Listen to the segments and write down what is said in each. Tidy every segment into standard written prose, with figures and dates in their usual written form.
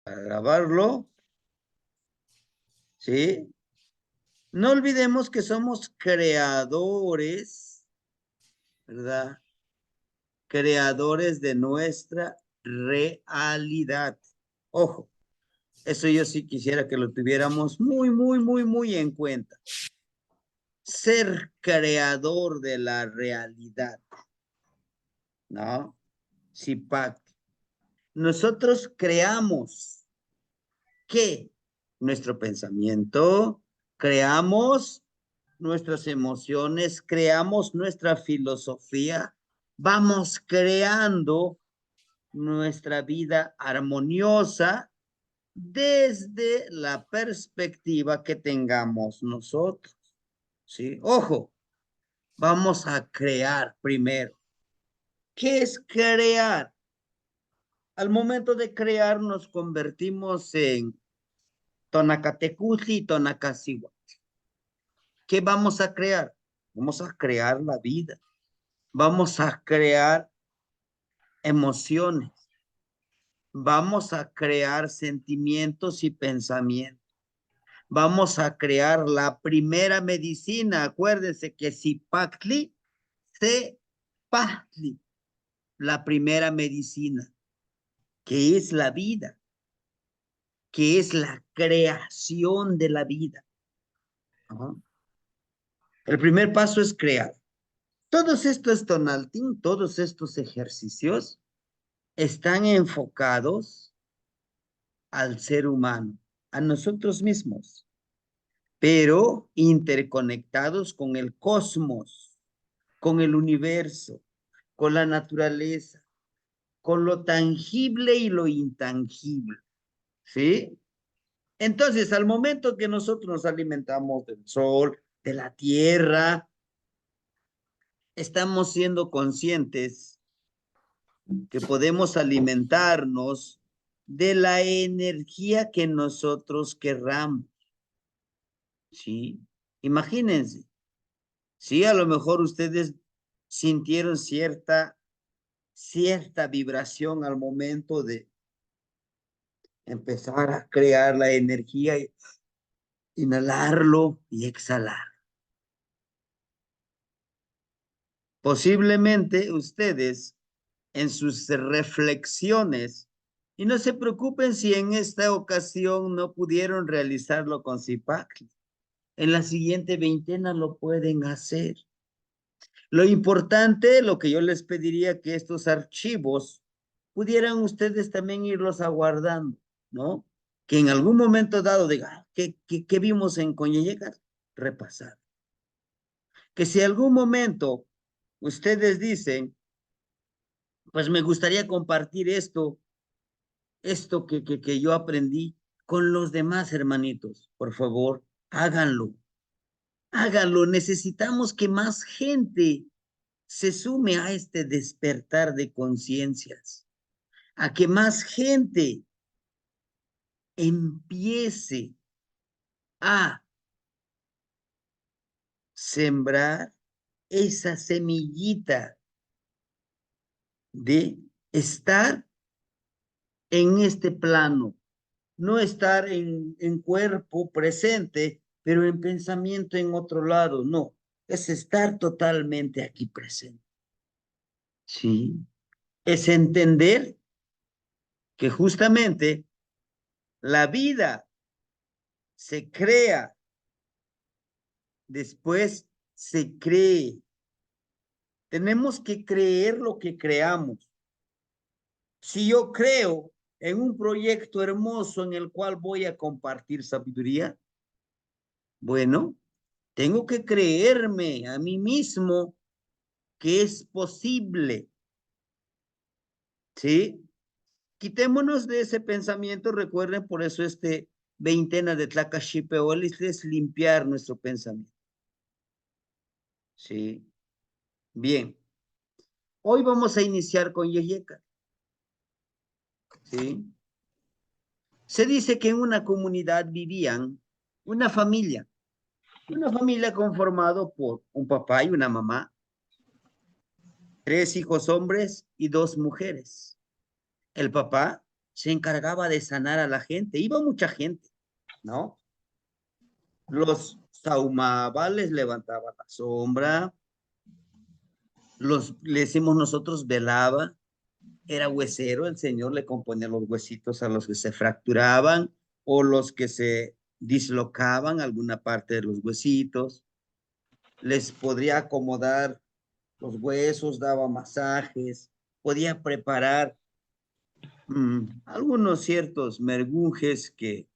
Para grabarlo, ¿sí? No olvidemos que somos creadores, ¿verdad? Creadores de nuestra realidad. Ojo, eso yo sí quisiera que lo tuviéramos muy en cuenta. Ser creador de la realidad, ¿no? Sí, Pac. Nosotros creamos, ¿qué? Nuestro pensamiento, creamos nuestras emociones, creamos nuestra filosofía, vamos creando nuestra vida armoniosa desde la perspectiva que tengamos nosotros, ¿sí? Ojo, vamos a crear primero. ¿Qué es crear? Al momento de crear nos convertimos en Tonacatecutli y Tonacasiwa. ¿Qué vamos a crear? Vamos a crear la vida. Vamos a crear emociones. Vamos a crear sentimientos y pensamientos. Vamos a crear la primera medicina. Acuérdense que si Pactli, se Pactli, la primera medicina, que es la vida, que es la creación de la vida. ¿No? El primer paso es crear. Todos estos tonaltín, todos estos ejercicios están enfocados al ser humano, a nosotros mismos, pero interconectados con el cosmos, con el universo, con la naturaleza, con lo tangible y lo intangible, ¿sí? Entonces, al momento que nosotros nos alimentamos del sol, de la tierra, estamos siendo conscientes que podemos alimentarnos de la energía que nosotros querramos, ¿sí? Imagínense, sí, a lo mejor ustedes sintieron cierta vibración al momento de empezar a crear la energía, inhalarlo y exhalar. Posiblemente ustedes en sus reflexiones, y no se preocupen si en esta ocasión no pudieron realizarlo con Zipac, en la siguiente veintena lo pueden hacer. Lo importante, lo que yo les pediría que estos archivos pudieran ustedes también irlos aguardando, ¿no? Que en algún momento dado diga, ¿qué vimos en Coñelleca? Repasar. Que si algún momento ustedes dicen, pues me gustaría compartir esto que yo aprendí con los demás hermanitos, por favor, háganlo, háganlo. Necesitamos que más gente se sume a este despertar de conciencias, a que más gente empiece a sembrar esa semillita de estar en este plano, no estar en cuerpo presente, pero en pensamiento en otro lado, no, es estar totalmente aquí presente. Sí, es entender que justamente la vida se crea, después se cree. Tenemos que creer lo que creamos. Si yo creo en un proyecto hermoso en el cual voy a compartir sabiduría, bueno, tengo que creerme a mí mismo que es posible, ¿sí? Quitémonos de ese pensamiento, recuerden, por eso veintena de Tlacashipeolis es limpiar nuestro pensamiento, ¿sí? Bien, hoy vamos a iniciar con Yeyeca, ¿sí? Se dice que en una comunidad vivían una familia conformada por un papá y una mamá, 3 hijos hombres y 2 mujeres. El papá se encargaba de sanar a la gente. Iba mucha gente, ¿no? Los sahumaba, les levantaba la sombra, le decimos nosotros, velaba, era huesero, el Señor le componía los huesitos a los que se fracturaban o los que se dislocaban alguna parte de los huesitos, les podría acomodar los huesos, daba masajes, podía preparar algunos ciertos mergujes que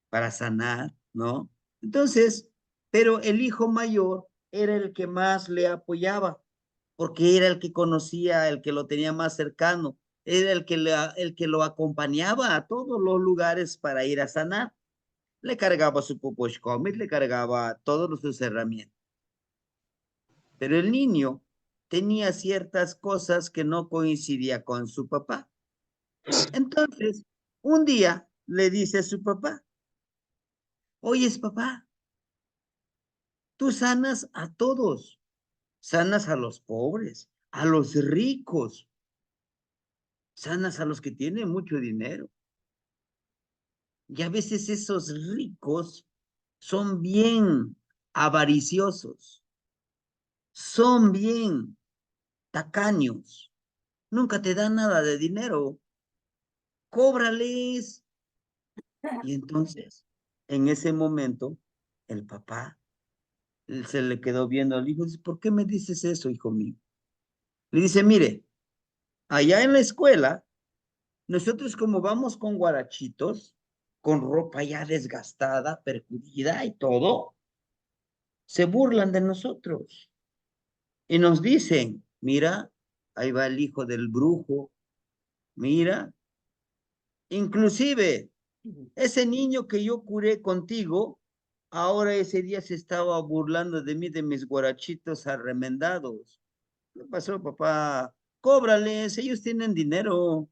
para sanar, ¿no? Entonces, pero el hijo mayor era el que más le apoyaba, porque era el que conocía, el que lo tenía más cercano, era el que lo acompañaba a todos los lugares para ir a sanar. Le cargaba su poposhkomit, le cargaba todas sus herramientas. Pero el niño tenía ciertas cosas que no coincidía con su papá. Entonces, un día le dice a su papá, oyes papá, tú sanas a todos, sanas a los pobres, a los ricos, sanas a los que tienen mucho dinero. Y a veces esos ricos son bien avariciosos, son bien tacaños, nunca te dan nada de dinero, cóbrales. Y entonces, en ese momento, el papá se le quedó viendo al hijo y dice, ¿por qué me dices eso, hijo mío? Le dice, mire, allá en la escuela, nosotros como vamos con guarachitos, con ropa ya desgastada, percudida y todo, se burlan de nosotros y nos dicen, mira, ahí va el hijo del brujo, mira, inclusive ese niño que yo curé contigo, ahora ese día se estaba burlando de mí, de mis guarachitos arremendados. ¿Qué pasó, papá? Cóbrales, ellos tienen dinero.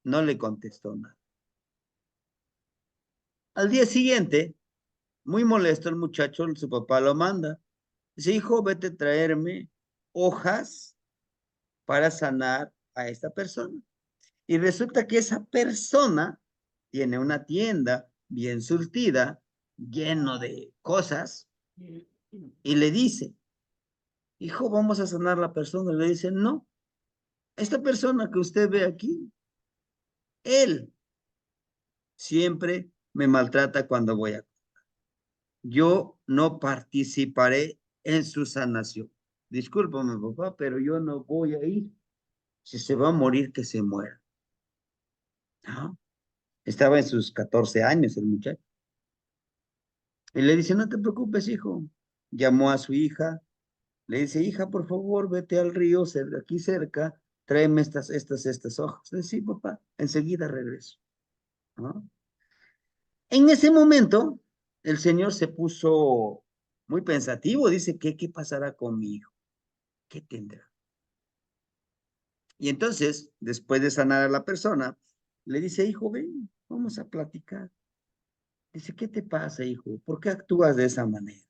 No le contestó nada. Al día siguiente, muy molesto el muchacho, su papá lo manda. Dice, hijo, vete a traerme hojas para sanar a esta persona. Y resulta que esa persona tiene una tienda bien surtida, lleno de cosas, y le dice, hijo, vamos a sanar a la persona. Y le dice, no, esta persona que usted ve aquí, él siempre me maltrata cuando voy a... Yo no participaré en su sanación. Discúlpame, papá, pero yo no voy a ir. Si se va a morir, que se muera. ¿No? Estaba en sus 14 años el muchacho. Y le dice, no te preocupes, hijo. Llamó a su hija. Le dice, hija, por favor, vete al río, aquí cerca, tráeme estas hojas. Le dice, sí, papá, enseguida regreso. ¿No? En ese momento, el señor se puso muy pensativo. Dice, ¿qué pasará con mi hijo? ¿Qué tendrá? Y entonces, después de sanar a la persona, le dice, hijo, ven, vamos a platicar. Dice, ¿qué te pasa, hijo? ¿Por qué actúas de esa manera?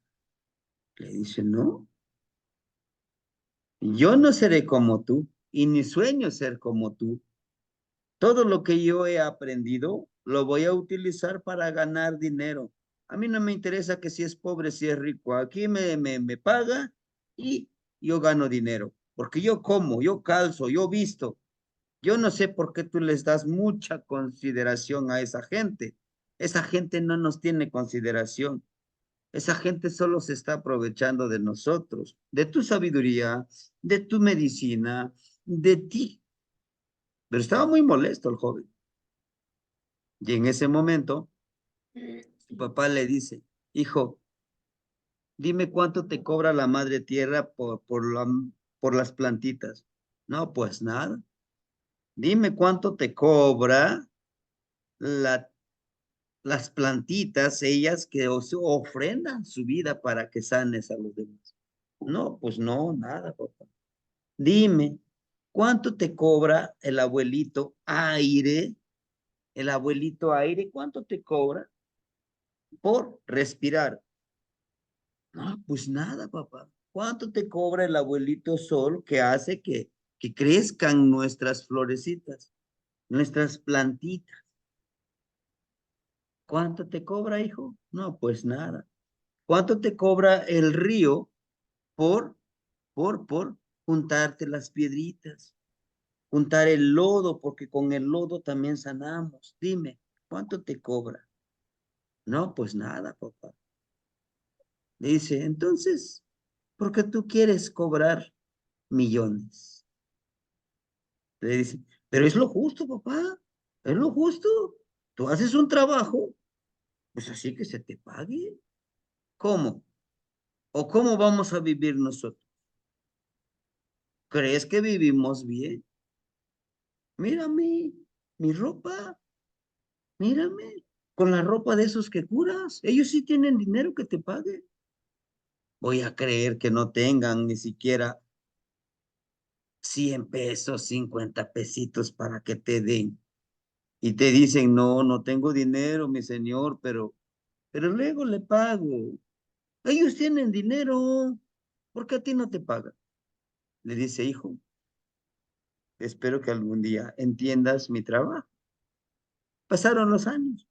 Le dice, no, yo no seré como tú y ni sueño ser como tú. Todo lo que yo he aprendido lo voy a utilizar para ganar dinero. A mí no me interesa que si es pobre, si es rico. Aquí me paga y yo gano dinero. Porque yo como, yo calzo, yo visto. Yo no sé por qué tú les das mucha consideración a esa gente. Esa gente no nos tiene consideración. Esa gente solo se está aprovechando de nosotros, de tu sabiduría, de tu medicina, de ti. Pero estaba muy molesto el joven. Y en ese momento, su papá le dice, hijo, dime cuánto te cobra la madre tierra por las plantitas. No, pues nada. Dime cuánto te cobra la las plantitas, ellas que ofrendan su vida para que sanes a los demás. No, pues no, nada, papá. Dime, ¿cuánto te cobra el abuelito aire? El abuelito aire, ¿cuánto te cobra por respirar? No, pues nada, papá. ¿Cuánto te cobra el abuelito sol que hace que crezcan nuestras florecitas? nuestras plantitas. ¿Cuánto te cobra, hijo? No, pues nada. ¿Cuánto te cobra el río por, por juntarte las piedritas? Juntar el lodo, porque con el lodo también sanamos. Dime, ¿cuánto te cobra? No, pues nada, papá. Le dice, entonces, ¿por qué tú quieres cobrar millones? Le dice, pero es lo justo, papá, es lo justo. Tú haces un trabajo, pues así que se te pague. ¿Cómo? ¿O cómo vamos a vivir nosotros? ¿Crees que vivimos bien? Mírame, mi ropa, mírame, con la ropa de esos que curas. Ellos sí tienen dinero que te paguen. Voy a creer que no tengan ni siquiera 100 pesos, 50 pesitos para que te den. Y te dicen, no, no tengo dinero, mi señor, pero luego le pago. Ellos tienen dinero, ¿por qué a ti no te pagan? Le dice, hijo, espero que algún día entiendas mi trabajo. Pasaron los años.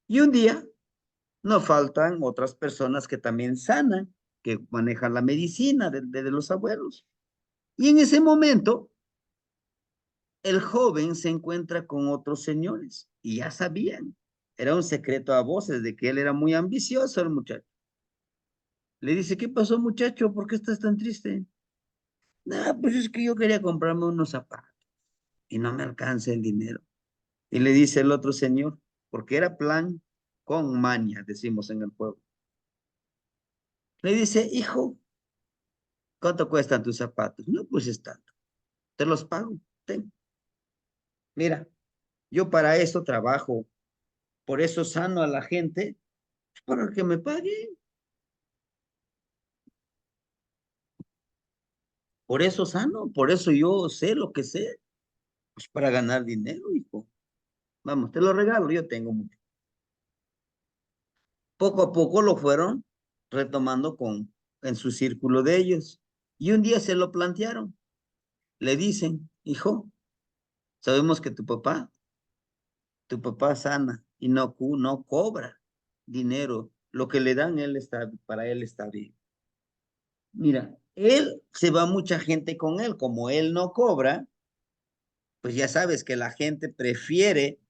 Y un día no faltan otras personas que también sanan, que manejan la medicina de los abuelos. Y en ese momento, el joven se encuentra con otros señores y ya sabían. Era un secreto a voces de que él era muy ambicioso, el muchacho. Le dice, ¿qué pasó, muchacho? ¿Por qué estás tan triste? No, pues es que yo quería comprarme unos zapatos y no me alcanza el dinero. Y le dice el otro señor, porque era plan con maña, decimos en el pueblo. Le dice, hijo, ¿cuánto cuestan tus zapatos? No, pues es tanto. Te los pago. Ten. Mira, yo para eso trabajo, por eso sano a la gente, para que me paguen. Por eso sano, por eso yo sé lo que sé, pues para ganar dinero, hijo. Vamos, te lo regalo, yo tengo mucho. Poco a poco lo fueron retomando en su círculo de ellos. Y un día se lo plantearon. Le dicen, hijo, sabemos que tu papá sana y no cobra dinero. Lo que le dan, para él está bien. Mira, él se va mucha gente con él. Como él no cobra, pues ya sabes que la gente prefiere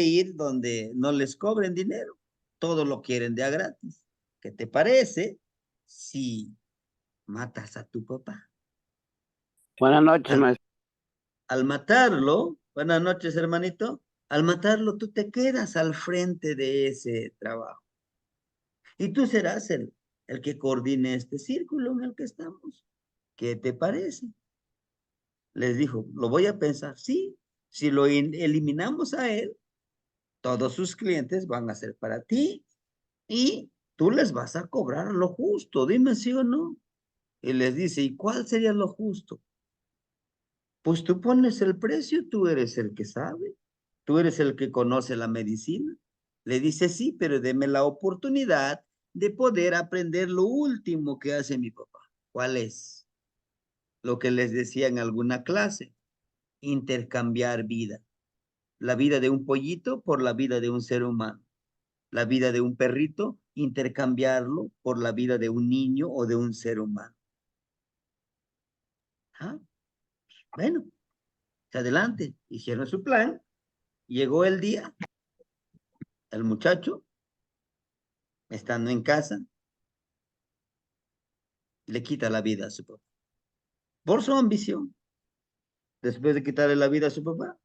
ir donde no les cobren dinero. Todo lo quieren de a gratis. ¿Qué te parece si matas a tu papá? Buenas noches, Al, maestro. al matarlo, buenas noches, hermanito, al matarlo tú te quedas al frente de ese trabajo. Y tú serás el que coordine este círculo en el que estamos. ¿Qué te parece? Les dijo, lo voy a pensar. Sí, si lo eliminamos a él, todos sus clientes van a ser para ti y tú les vas a cobrar lo justo. Dime sí o no. Y les dice, ¿y cuál sería lo justo? Pues tú pones el precio, tú eres el que sabe, tú eres el que conoce la medicina. Le dice, sí, pero deme la oportunidad de poder aprender lo último que hace mi papá. ¿Cuál es? Lo que les decía en alguna clase, intercambiar vida. La vida de un pollito por la vida de un ser humano. La vida de un perrito, intercambiarlo por la vida de un niño o de un ser humano. ¿Ah? Bueno, adelante, hicieron su plan, llegó el día, el muchacho, estando en casa, le quita la vida a su papá. Por su ambición, después de quitarle la vida a su papá,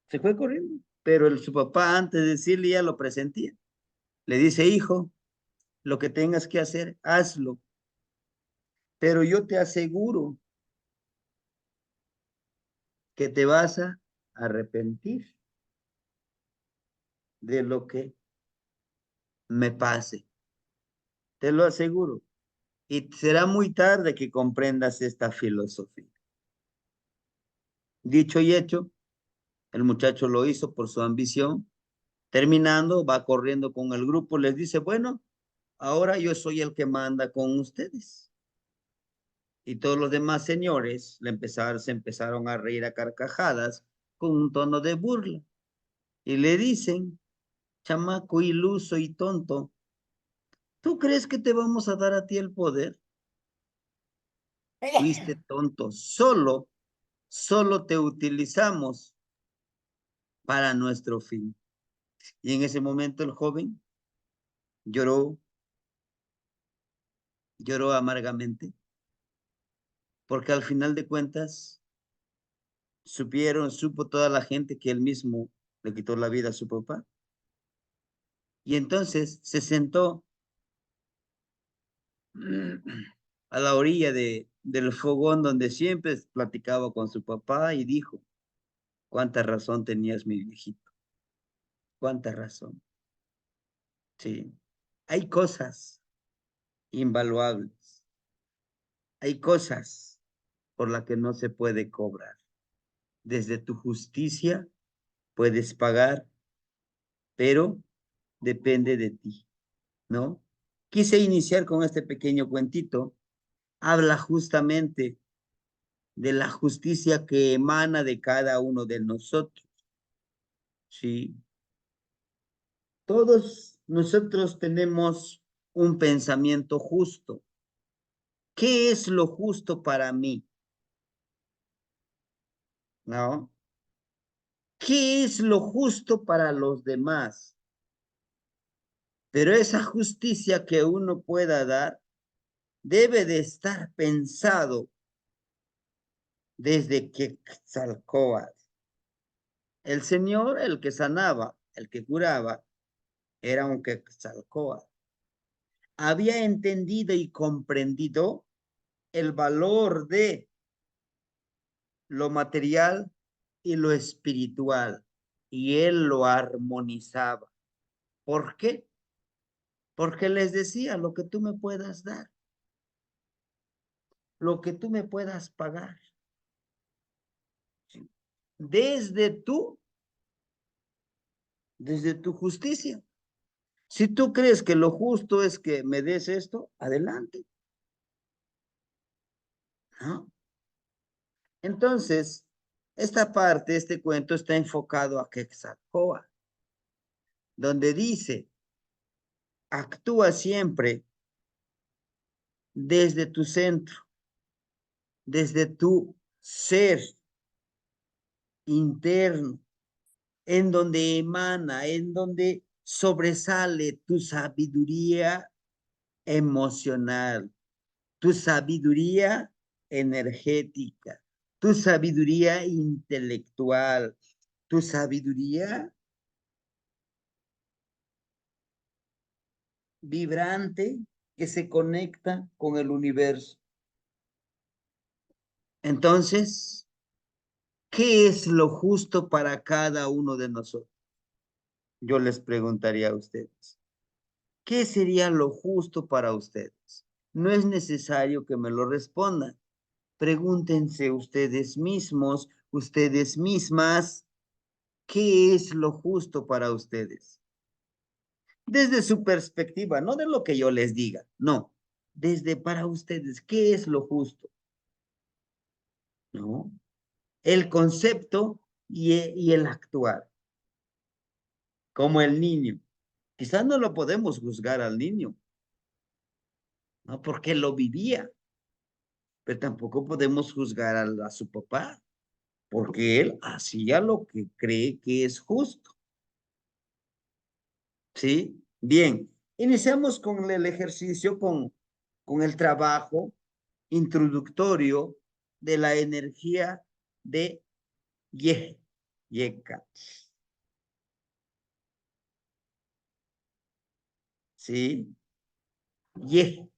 se fue corriendo. Pero su papá, antes de decirle, ya lo presentía. Le dice, hijo, lo que tengas que hacer, hazlo. Pero yo te aseguro que te vas a arrepentir de lo que me pase. Te lo aseguro. Y será muy tarde que comprendas esta filosofía. Dicho y hecho, el muchacho lo hizo por su ambición. Terminando, va corriendo con el grupo, les dice, bueno, ahora yo soy el que manda con ustedes. Y todos los demás señores se empezaron a reír a carcajadas con un tono de burla. Y le dicen, chamaco iluso y tonto, ¿tú crees que te vamos a dar a ti el poder? Fuiste tonto, solo te utilizamos para nuestro fin. Y en ese momento el joven lloró, lloró amargamente, porque al final de cuentas supo toda la gente que él mismo le quitó la vida a su papá. Y entonces se sentó a la orilla del fogón donde siempre platicaba con su papá y dijo, cuánta razón tenías, mi viejito, cuánta razón. Sí, hay cosas invaluables, hay cosas por las que no se puede cobrar. Desde tu justicia puedes pagar, pero depende de ti, ¿no? Quise iniciar con este pequeño cuentito. Habla justamente de la justicia que emana de cada uno de nosotros, ¿sí? Todos nosotros tenemos un pensamiento justo. ¿Qué es lo justo para mí? ¿No? ¿Qué es lo justo para los demás? Pero esa justicia que uno pueda dar debe de estar pensado desde Quetzalcóatl. El Señor, el que sanaba, el que curaba, era un Quetzalcóatl. Había entendido y comprendido el valor de lo material y lo espiritual, y él lo armonizaba. ¿Por qué? Porque les decía lo que tú me puedas dar, lo que tú me puedas pagar, desde desde tu justicia. Si tú crees que lo justo es que me des esto, adelante, ¿no? Entonces, esta parte, este cuento está enfocado a Quetzalcóatl, donde dice, actúa siempre desde tu centro, desde tu ser interno, en donde emana, en donde sobresale tu sabiduría emocional, tu sabiduría energética, tu sabiduría intelectual, tu sabiduría vibrante que se conecta con el universo. Entonces, ¿qué es lo justo para cada uno de nosotros? Yo les preguntaría a ustedes, ¿qué sería lo justo para ustedes? No es necesario que me lo respondan. Pregúntense ustedes mismos, ustedes mismas, ¿qué es lo justo para ustedes? Desde su perspectiva, no de lo que yo les diga, no, desde para ustedes, ¿qué es lo justo? ¿No? El concepto y el actuar, como el niño. Quizás no lo podemos juzgar al niño, ¿no? Porque lo vivía, pero tampoco podemos juzgar a su papá, porque él hacía lo que cree que es justo, ¿sí? Bien, iniciamos con el ejercicio, con el trabajo introductorio de la energía de Yeka, ¿sí? Ye,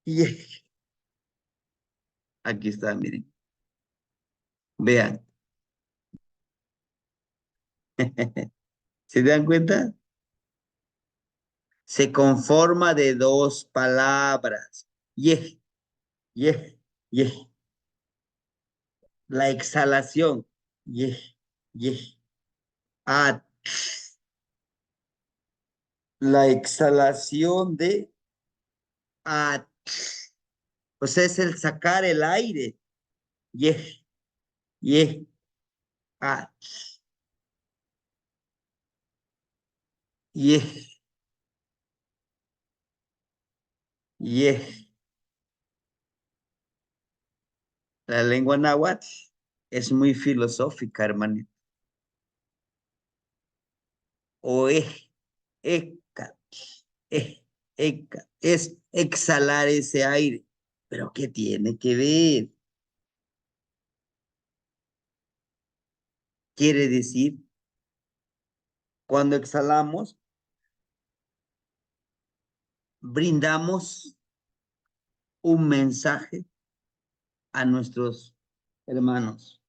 ye. Aquí está, miren, vean. ¿Se dan cuenta? Se conforma de dos palabras. Ye, ye, ye. La exhalación. Ye, ye. Ah, la exhalación de ah. O sea, es el sacar el aire. Ye, ye. Ah, ye, ye. La lengua náhuatl es muy filosófica, hermanito. Oe, eca, eh, eca. Es exhalar ese aire. Pero ¿qué tiene que ver? Quiere decir, cuando exhalamos, brindamos un mensaje a nuestros hermanos.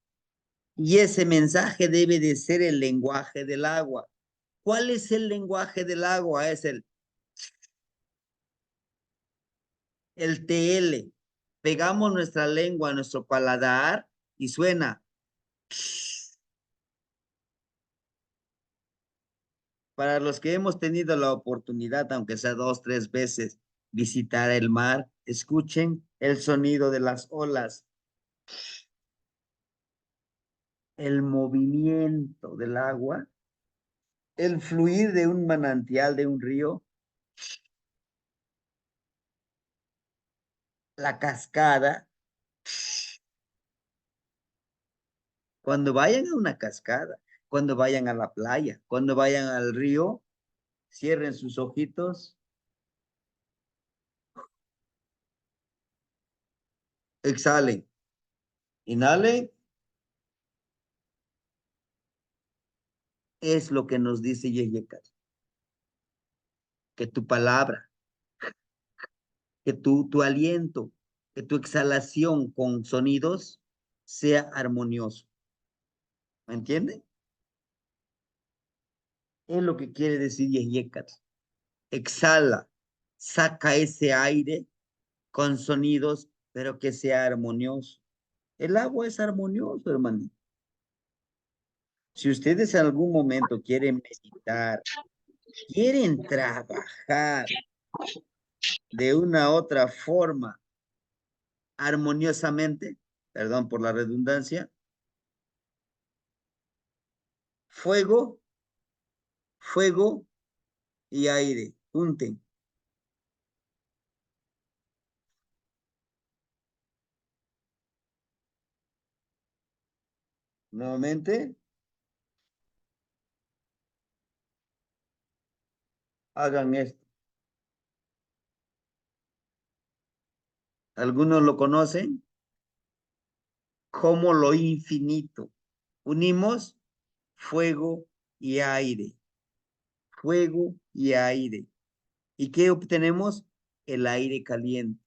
Y ese mensaje debe de ser el lenguaje del agua. ¿Cuál es el lenguaje del agua? Es el TL. Pegamos nuestra lengua a nuestro paladar y suena. Para los que hemos tenido la oportunidad, aunque sea 2, 3 veces, visitar el mar, escuchen el sonido de las olas, el movimiento del agua, el fluir de un manantial, de un río, la cascada. Cuando vayan a una cascada, cuando vayan a la playa, cuando vayan al río, cierren sus ojitos, exhalen, inhalen. Es lo que nos dice Yehyekat, que tu palabra, que tu aliento, que tu exhalación con sonidos sea armonioso. ¿Me entiende? Es lo que quiere decir Yehyekat. Exhala, saca ese aire con sonidos, pero que sea armonioso. El agua es armonioso, hermano. Si ustedes en algún momento quieren meditar, quieren trabajar de una otra forma, armoniosamente, perdón por la redundancia, fuego, fuego y aire, junten. Nuevamente, hagan esto. Algunos lo conocen como lo infinito. Unimos fuego y aire, fuego y aire. ¿Y qué obtenemos? El aire caliente.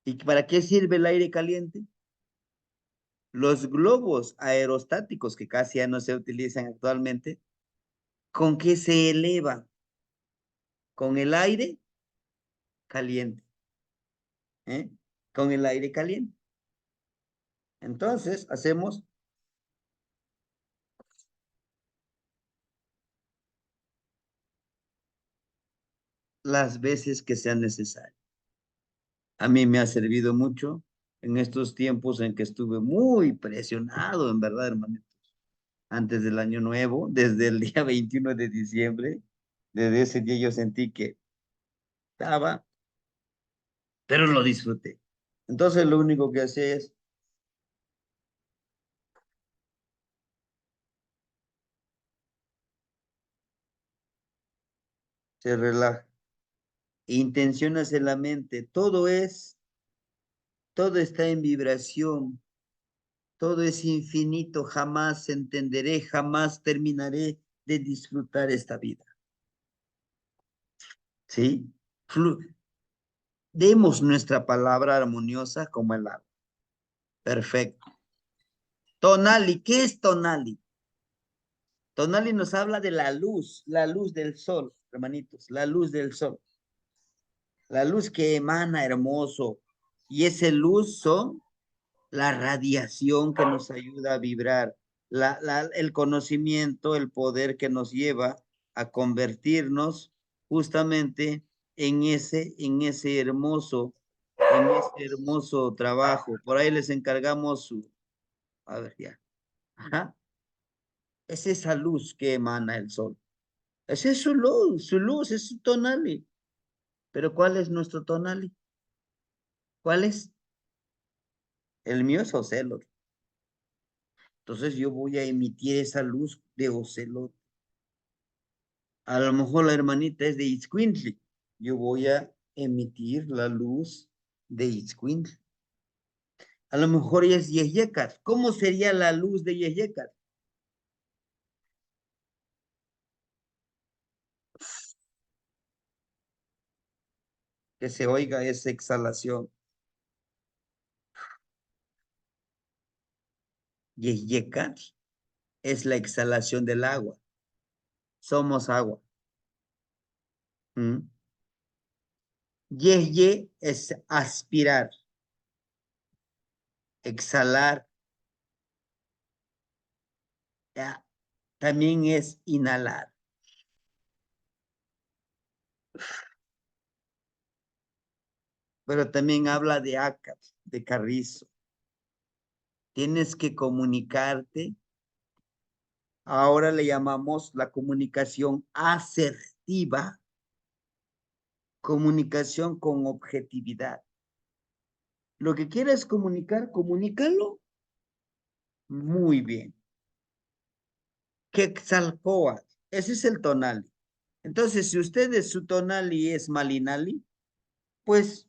¿Y para qué sirve el aire caliente? Los globos aerostáticos que casi ya no se utilizan actualmente, ¿con qué se elevan? Con el aire caliente, ¿eh? Con el aire caliente. Entonces, hacemos las veces que sean necesarias. A mí me ha servido mucho en estos tiempos en que estuve muy presionado, en verdad, hermanitos, antes del año nuevo, desde el día 21 de diciembre, desde ese día yo sentí que estaba, pero lo disfruté. Entonces, lo único que hacía es se relaja. Intencionas en la mente, todo está en vibración, todo es infinito, jamás entenderé, jamás terminaré de disfrutar esta vida. ¿Sí? Demos nuestra palabra armoniosa como el agua. Perfecto. Tonali, ¿qué es Tonali? Tonali nos habla de la luz del sol, hermanitos, la luz del sol, la luz que emana hermoso. Y esa luz son la radiación que nos ayuda a vibrar, el conocimiento, el poder que nos lleva a convertirnos justamente en ese hermoso trabajo. Por ahí les encargamos su, a ver ya, ajá, Es esa luz que emana el sol. Esa es su luz, es su tonali. Pero ¿cuál es nuestro tonali? ¿Cuál es? El mío es Ocelot. Entonces yo voy a emitir esa luz de Ocelot. A lo mejor la hermanita es de Itzcuintli. Yo voy a emitir la luz de Itzcuintli. A lo mejor es Yeyecat. ¿Cómo sería la luz de Yeyecat? Que se oiga esa exhalación. Yeyecat es la exhalación del agua. Somos agua. ¿Mm? Yeye es aspirar, exhalar. Ya. También es inhalar. Pero también habla de ácar, de carrizo. Tienes que comunicarte. Ahora le llamamos la comunicación asertiva, comunicación con objetividad. Lo que quieras comunicar, comunícalo muy bien. Quetzalcóatl, ese es el tonali. Entonces, si ustedes su tonali es malinali, pues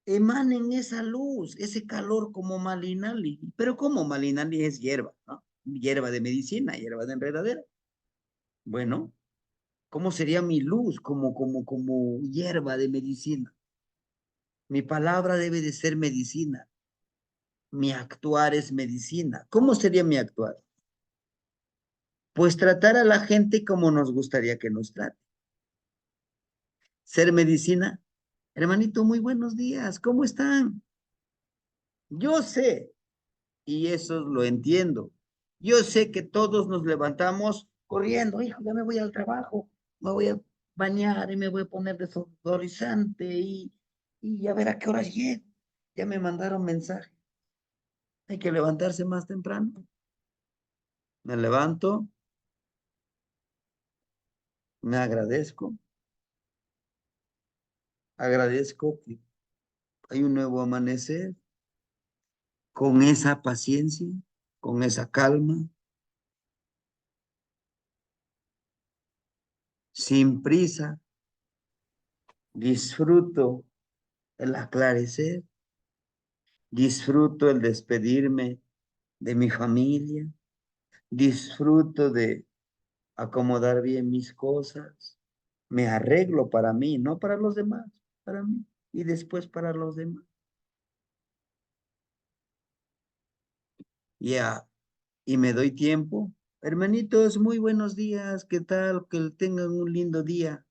emanen esa luz, ese calor como malinali. Pero como malinali es hierba, ¿no? Hierba de medicina, hierba de enredadera. Bueno, ¿cómo sería mi luz como hierba de medicina? Mi palabra debe de ser medicina. Mi actuar es medicina. ¿Cómo sería mi actuar? Pues tratar a la gente como nos gustaría que nos trate. Ser medicina. Hermanito, muy buenos días. ¿Cómo están? Yo sé, y eso lo entiendo. Yo sé que todos nos levantamos corriendo. Hijo, ya me voy al trabajo. Me voy a bañar y me voy a poner desodorizante y a ver a qué hora llego. Ya me mandaron mensaje. Hay que levantarse más temprano. Me levanto, me agradezco que hay un nuevo amanecer con esa paciencia, con esa calma, sin prisa, disfruto el aclarecer, disfruto el despedirme de mi familia, disfruto de acomodar bien mis cosas, me arreglo para mí, no para los demás, para mí y después para los demás. Ya, y me doy tiempo. Hermanitos, muy buenos días, ¿qué tal? Que tengan un lindo día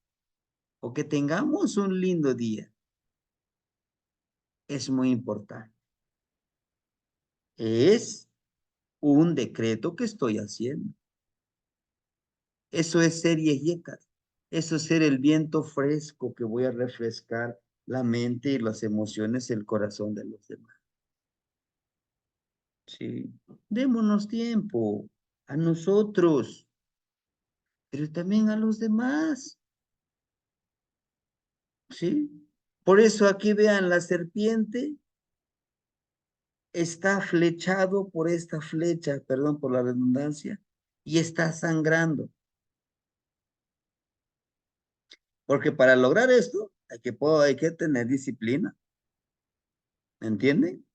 o que tengamos un lindo día. Es muy importante. Es un decreto que estoy haciendo. Eso es ser yeyekat. Eso es ser el viento fresco que voy a refrescar la mente y las emociones, el corazón de los demás. Sí, démonos tiempo a nosotros, pero también a los demás. Sí. Por eso aquí vean la serpiente está flechado por esta flecha, perdón por la redundancia, y está sangrando. Porque para lograr esto hay que tener disciplina. ¿Me entienden?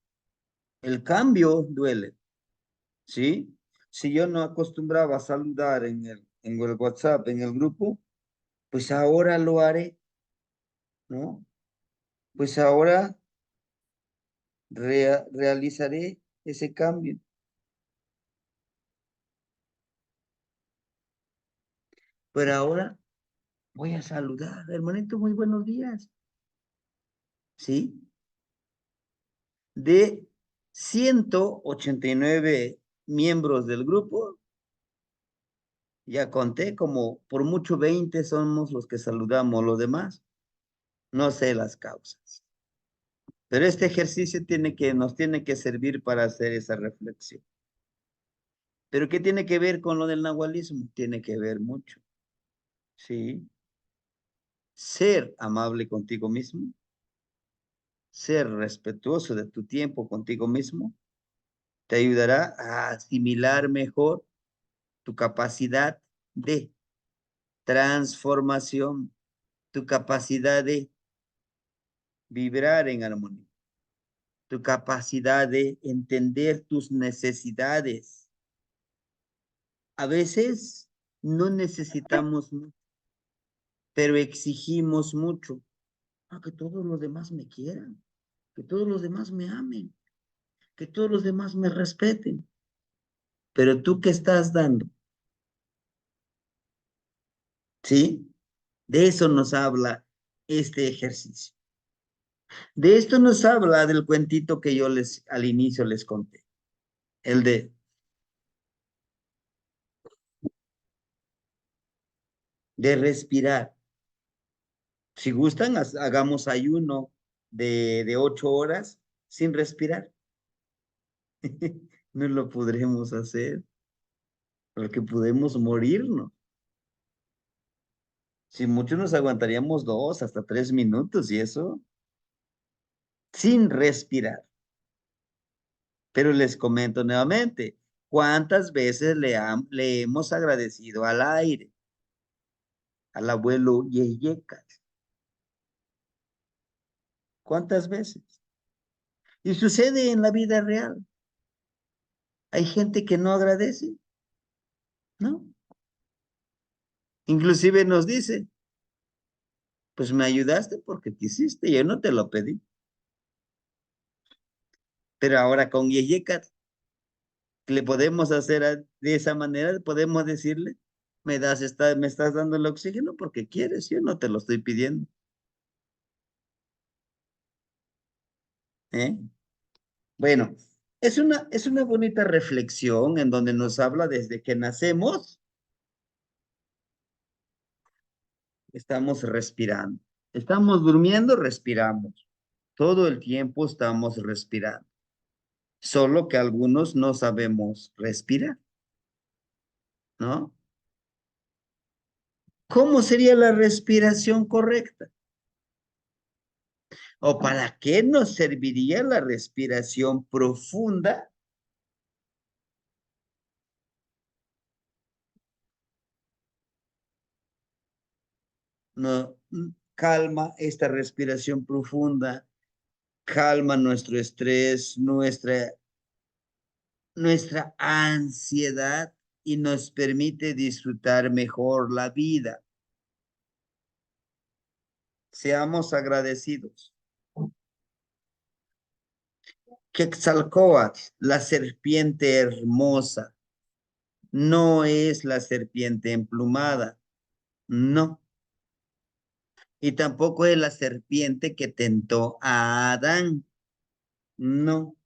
El cambio duele, ¿sí? Si yo no acostumbraba a saludar en el WhatsApp, en el grupo, pues ahora lo haré, ¿no? Pues ahora realizaré ese cambio. Pero ahora voy a saludar, hermanito, muy buenos días, ¿sí? De 189 miembros del grupo, ya conté, como por mucho 20 somos los que saludamos, los demás, no sé las causas. Pero este ejercicio nos tiene que servir para hacer esa reflexión. ¿Pero qué tiene que ver con lo del nahualismo? Tiene que ver mucho, ¿sí? Ser amable contigo mismo, ser respetuoso de tu tiempo contigo mismo, te ayudará a asimilar mejor tu capacidad de transformación, tu capacidad de vibrar en armonía, tu capacidad de entender tus necesidades. A veces no necesitamos mucho, pero exigimos mucho. Que todos los demás me quieran, que todos los demás me amen, que todos los demás me respeten. Pero tú, ¿qué estás dando? ¿Sí? De eso nos habla este ejercicio. De esto nos habla del cuentito que yo al inicio les conté. El de respirar. Si gustan, hagamos ayuno de 8 horas sin respirar. No lo podremos hacer porque podemos morirnos. Si mucho nos aguantaríamos 2 hasta 3 minutos y eso sin respirar. Pero les comento nuevamente, ¿cuántas veces le hemos agradecido al aire, al abuelo Yeyecas? ¿Cuántas veces? Y sucede en la vida real. Hay gente que no agradece, ¿no? Inclusive nos dice, pues me ayudaste porque quisiste, yo no te lo pedí. Pero ahora con Yeyecas, le podemos hacer de esa manera, podemos decirle, me estás dando el oxígeno porque quieres, yo no te lo estoy pidiendo. ¿Eh? Bueno, es una bonita reflexión en donde nos habla desde que nacemos, estamos respirando. Estamos durmiendo, respiramos. Todo el tiempo estamos respirando. Solo que algunos no sabemos respirar, ¿no? ¿Cómo sería la respiración correcta? ¿O para qué nos serviría la respiración profunda? No, calma esta respiración profunda, calma nuestro estrés, nuestra ansiedad y nos permite disfrutar mejor la vida. Seamos agradecidos. Quetzalcóatl, la serpiente hermosa, no es la serpiente emplumada, no. Y tampoco es la serpiente que tentó a Adán, no.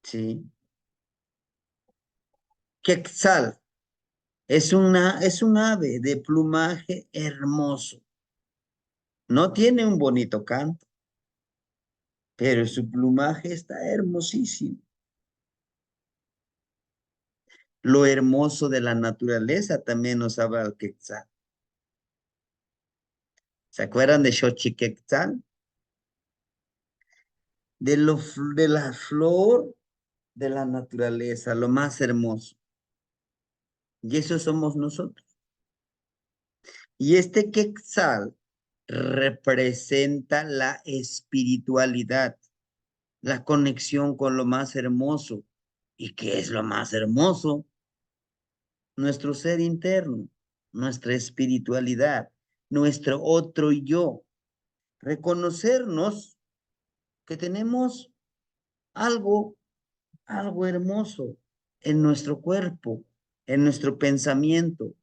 Sí. Quetzal es un ave de plumaje hermoso. No tiene un bonito canto, pero su plumaje está hermosísimo. Lo hermoso de la naturaleza también nos habla el Quetzal. ¿Se acuerdan de Xochiquetzal? De la flor de la naturaleza, lo más hermoso. Y eso somos nosotros. Y este Quetzal representa la espiritualidad, la conexión con lo más hermoso. ¿Y qué es lo más hermoso? Nuestro ser interno, nuestra espiritualidad, nuestro otro yo. Reconocernos que tenemos algo, algo hermoso en nuestro cuerpo, en nuestro pensamiento,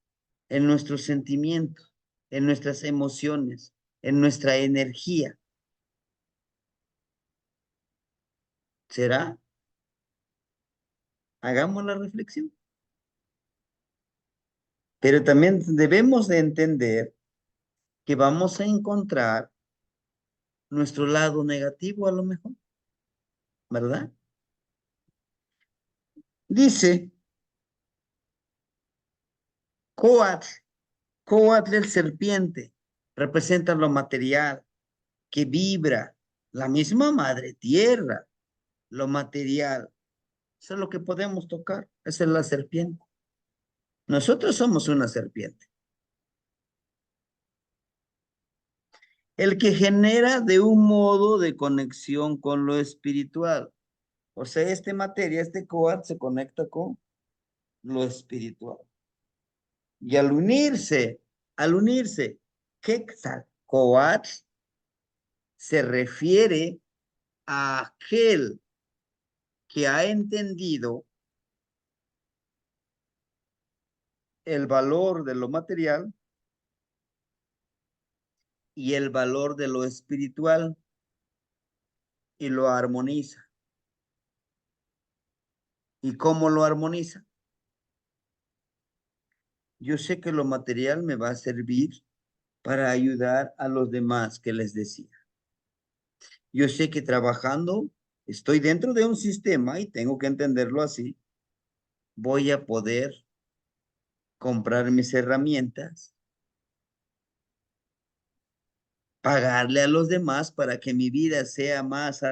en nuestros sentimientos, en nuestras emociones, en nuestra energía. ¿Será? Hagamos la reflexión. Pero también debemos de entender que vamos a encontrar nuestro lado negativo a lo mejor, ¿verdad? Dice, Coatl, Coatl el serpiente, representa lo material, que vibra, la misma madre tierra, lo material. Eso es lo que podemos tocar, esa es la serpiente. Nosotros somos una serpiente. El que genera de un modo de conexión con lo espiritual. O sea, esta materia, este coat se conecta con lo espiritual. Y al unirse, Quetzalcóatl se refiere a aquel que ha entendido el valor de lo material y el valor de lo espiritual y lo armoniza. ¿Y cómo lo armoniza? Yo sé que lo material me va a servir para ayudar a los demás que les decía. Yo sé que trabajando, estoy dentro de un sistema y tengo que entenderlo así. Voy a poder comprar mis herramientas, pagarle a los demás para que mi vida sea más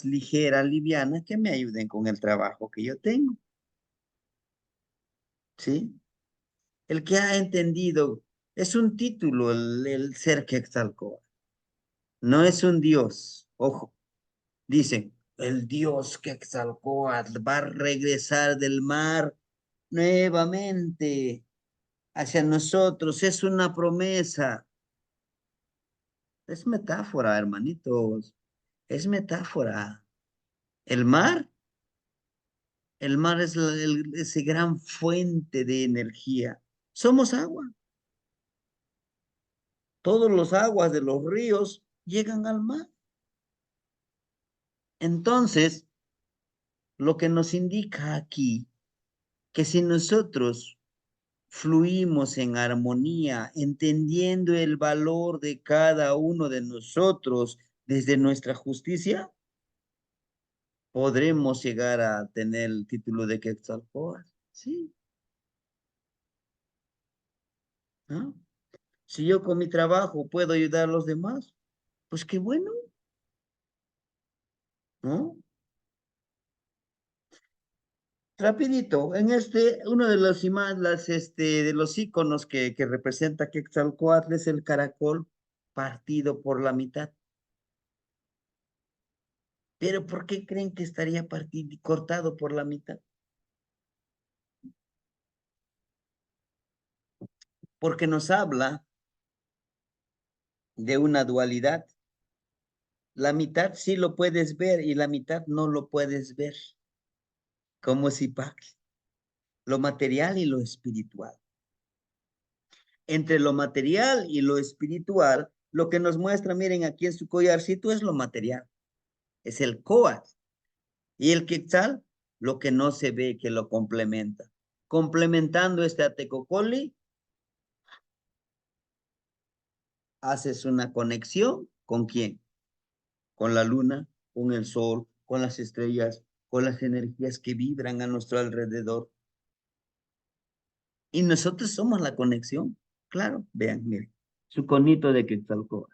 ligera, liviana, que me ayuden con el trabajo que yo tengo. ¿Sí? El que ha entendido, es un título el ser Quetzalcóatl. No es un dios, ojo. Dicen, el dios Quetzalcóatl va a regresar del mar nuevamente hacia nosotros. Es una promesa. Es metáfora, hermanitos. Es metáfora. El mar, el mar es ese gran fuente de energía. Somos agua. Todos los aguas de los ríos llegan al mar. Entonces, lo que nos indica aquí, que si nosotros fluimos en armonía, entendiendo el valor de cada uno de nosotros desde nuestra justicia, podremos llegar a tener el título de Quetzalcóatl. Sí, ¿no? Si yo con mi trabajo puedo ayudar a los demás, pues qué bueno, ¿no? Rapidito, en uno de los de los iconos que representa Quetzalcóatl es el caracol partido por la mitad. Pero ¿por qué creen que estaría cortado por la mitad? Porque nos habla de una dualidad. La mitad sí lo puedes ver y la mitad no lo puedes ver. Como si lo material y lo espiritual. Entre lo material y lo espiritual, lo que nos muestra, miren aquí en su collarcito, es lo material. Es el coat. Y el quetzal, lo que no se ve, que lo complementa. Complementando este atecocoli, haces una conexión ¿con quién? Con la luna, con el sol, con las estrellas, con las energías que vibran a nuestro alrededor. Y nosotros somos la conexión. Claro, vean, miren, su conito de Quetzalcóatl.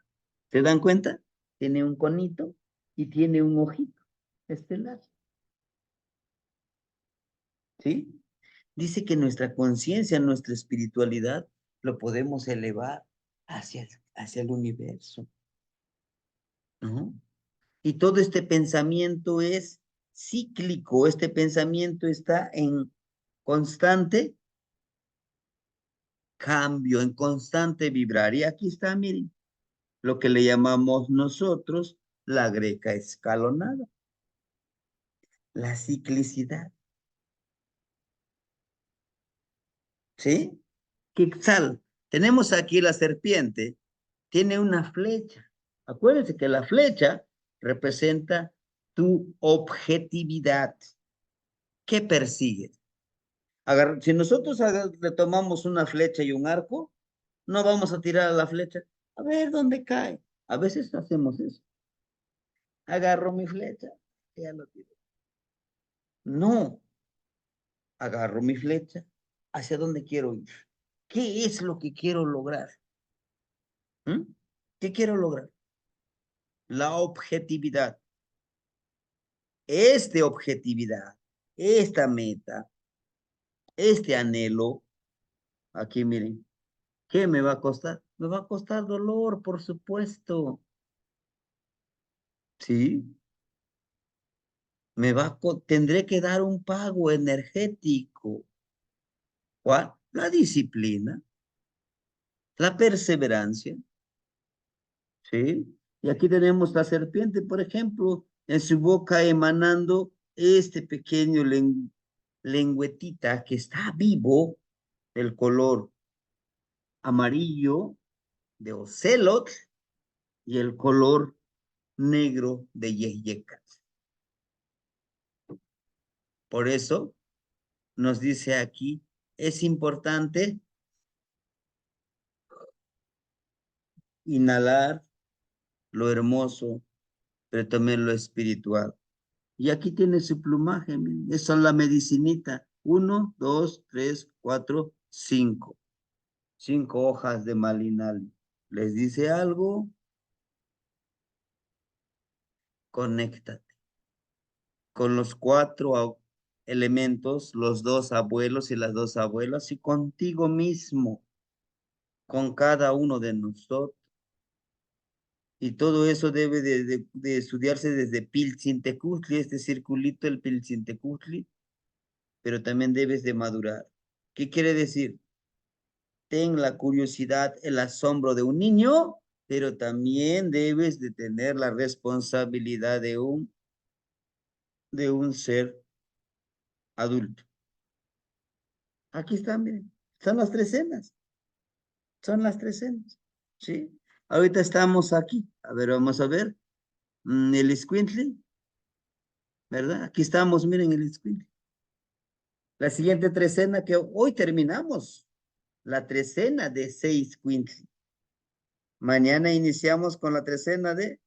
¿Se dan cuenta? Tiene un conito y tiene un ojito estelar. ¿Sí? Dice que nuestra conciencia, nuestra espiritualidad, lo podemos elevar hacia el universo. ¿No? Y todo este pensamiento es cíclico, este pensamiento está en constante cambio, en constante vibrar. Y aquí está, miren, lo que le llamamos nosotros la greca escalonada, la ciclicidad. ¿Sí? Quetzal. Tenemos aquí la serpiente, tiene una flecha. Acuérdense que la flecha representa tu objetividad. ¿Qué persigues? Si nosotros le tomamos una flecha y un arco, no vamos a tirar a la flecha. A ver dónde cae. A veces hacemos eso. Agarro mi flecha y ya lo tiro. No, agarro mi flecha. ¿Hacia dónde quiero ir? ¿Qué es lo que quiero lograr? ¿Mm? ¿Qué quiero lograr? La objetividad. Objetividad, esta meta, este anhelo, aquí miren, ¿qué me va a costar? Me va a costar dolor, por supuesto. ¿Sí? Tendré que dar un pago energético. ¿Cuál? La disciplina, la perseverancia, ¿sí? Y aquí tenemos la serpiente, por ejemplo, en su boca emanando este pequeño lengüetita que está vivo, el color amarillo de ocelot y el color negro de yeyecas. Por eso nos dice aquí, es importante inhalar lo hermoso, pero también lo espiritual. Y aquí tiene su plumaje, miren, esa es la medicinita. 1, 2, 3, 4, 5. 5 hojas de malinali. ¿Les dice algo? Conéctate con los 4 elementos, los 2 abuelos y las 2 abuelas, y contigo mismo, con cada uno de nosotros. Y todo eso debe de estudiarse desde Piltzintecutli, este circulito, el Piltzintecutli, pero también debes de madurar. ¿Qué quiere decir? Ten la curiosidad, el asombro de un niño, pero también debes de tener la responsabilidad de un ser adulto. Aquí están, miren, son las 3 cenas, son las 3 cenas, ¿sí? Ahorita estamos aquí, a ver, vamos a ver, el escuintle, ¿verdad? Aquí estamos, miren el escuintle. La siguiente trecena que hoy terminamos, la trecena de 6 quintle. Mañana iniciamos con la trecena de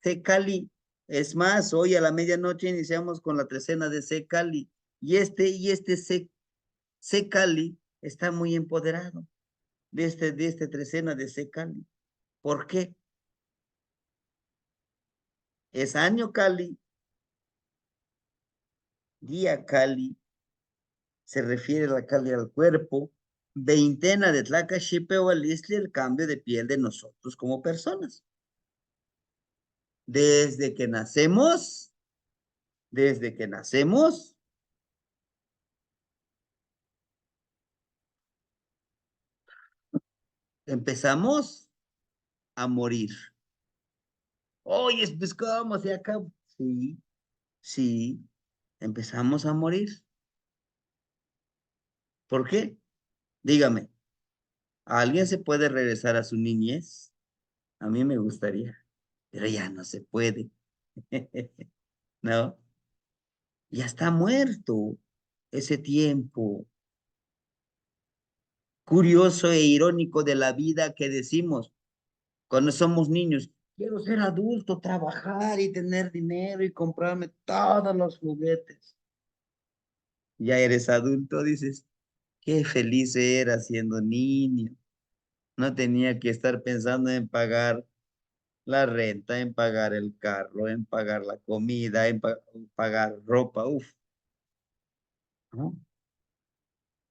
Secali. Es más, hoy a la medianoche iniciamos con la trecena de Secali. Y este Secali está muy empoderado de este trecena de Secali. ¿Por qué? Es año Cali, día Cali, se refiere la Cali al cuerpo, veintena de Tlacaxipehualistli, el cambio de piel de nosotros como personas. Desde que nacemos, desde que nacemos, empezamos a morir. Oye, pues ¿cómo se acaba? Sí, sí, empezamos a morir. ¿Por qué? Dígame, ¿alguien se puede regresar a su niñez? A mí me gustaría, pero ya no se puede. ¿No? Ya está muerto ese tiempo curioso e irónico de la vida que decimos cuando somos niños. Quiero ser adulto, trabajar y tener dinero y comprarme todos los juguetes. Ya eres adulto, dices, qué feliz era siendo niño. No tenía que estar pensando en pagar la renta, en pagar el carro, en pagar la comida, en pagar ropa, uf, ¿no?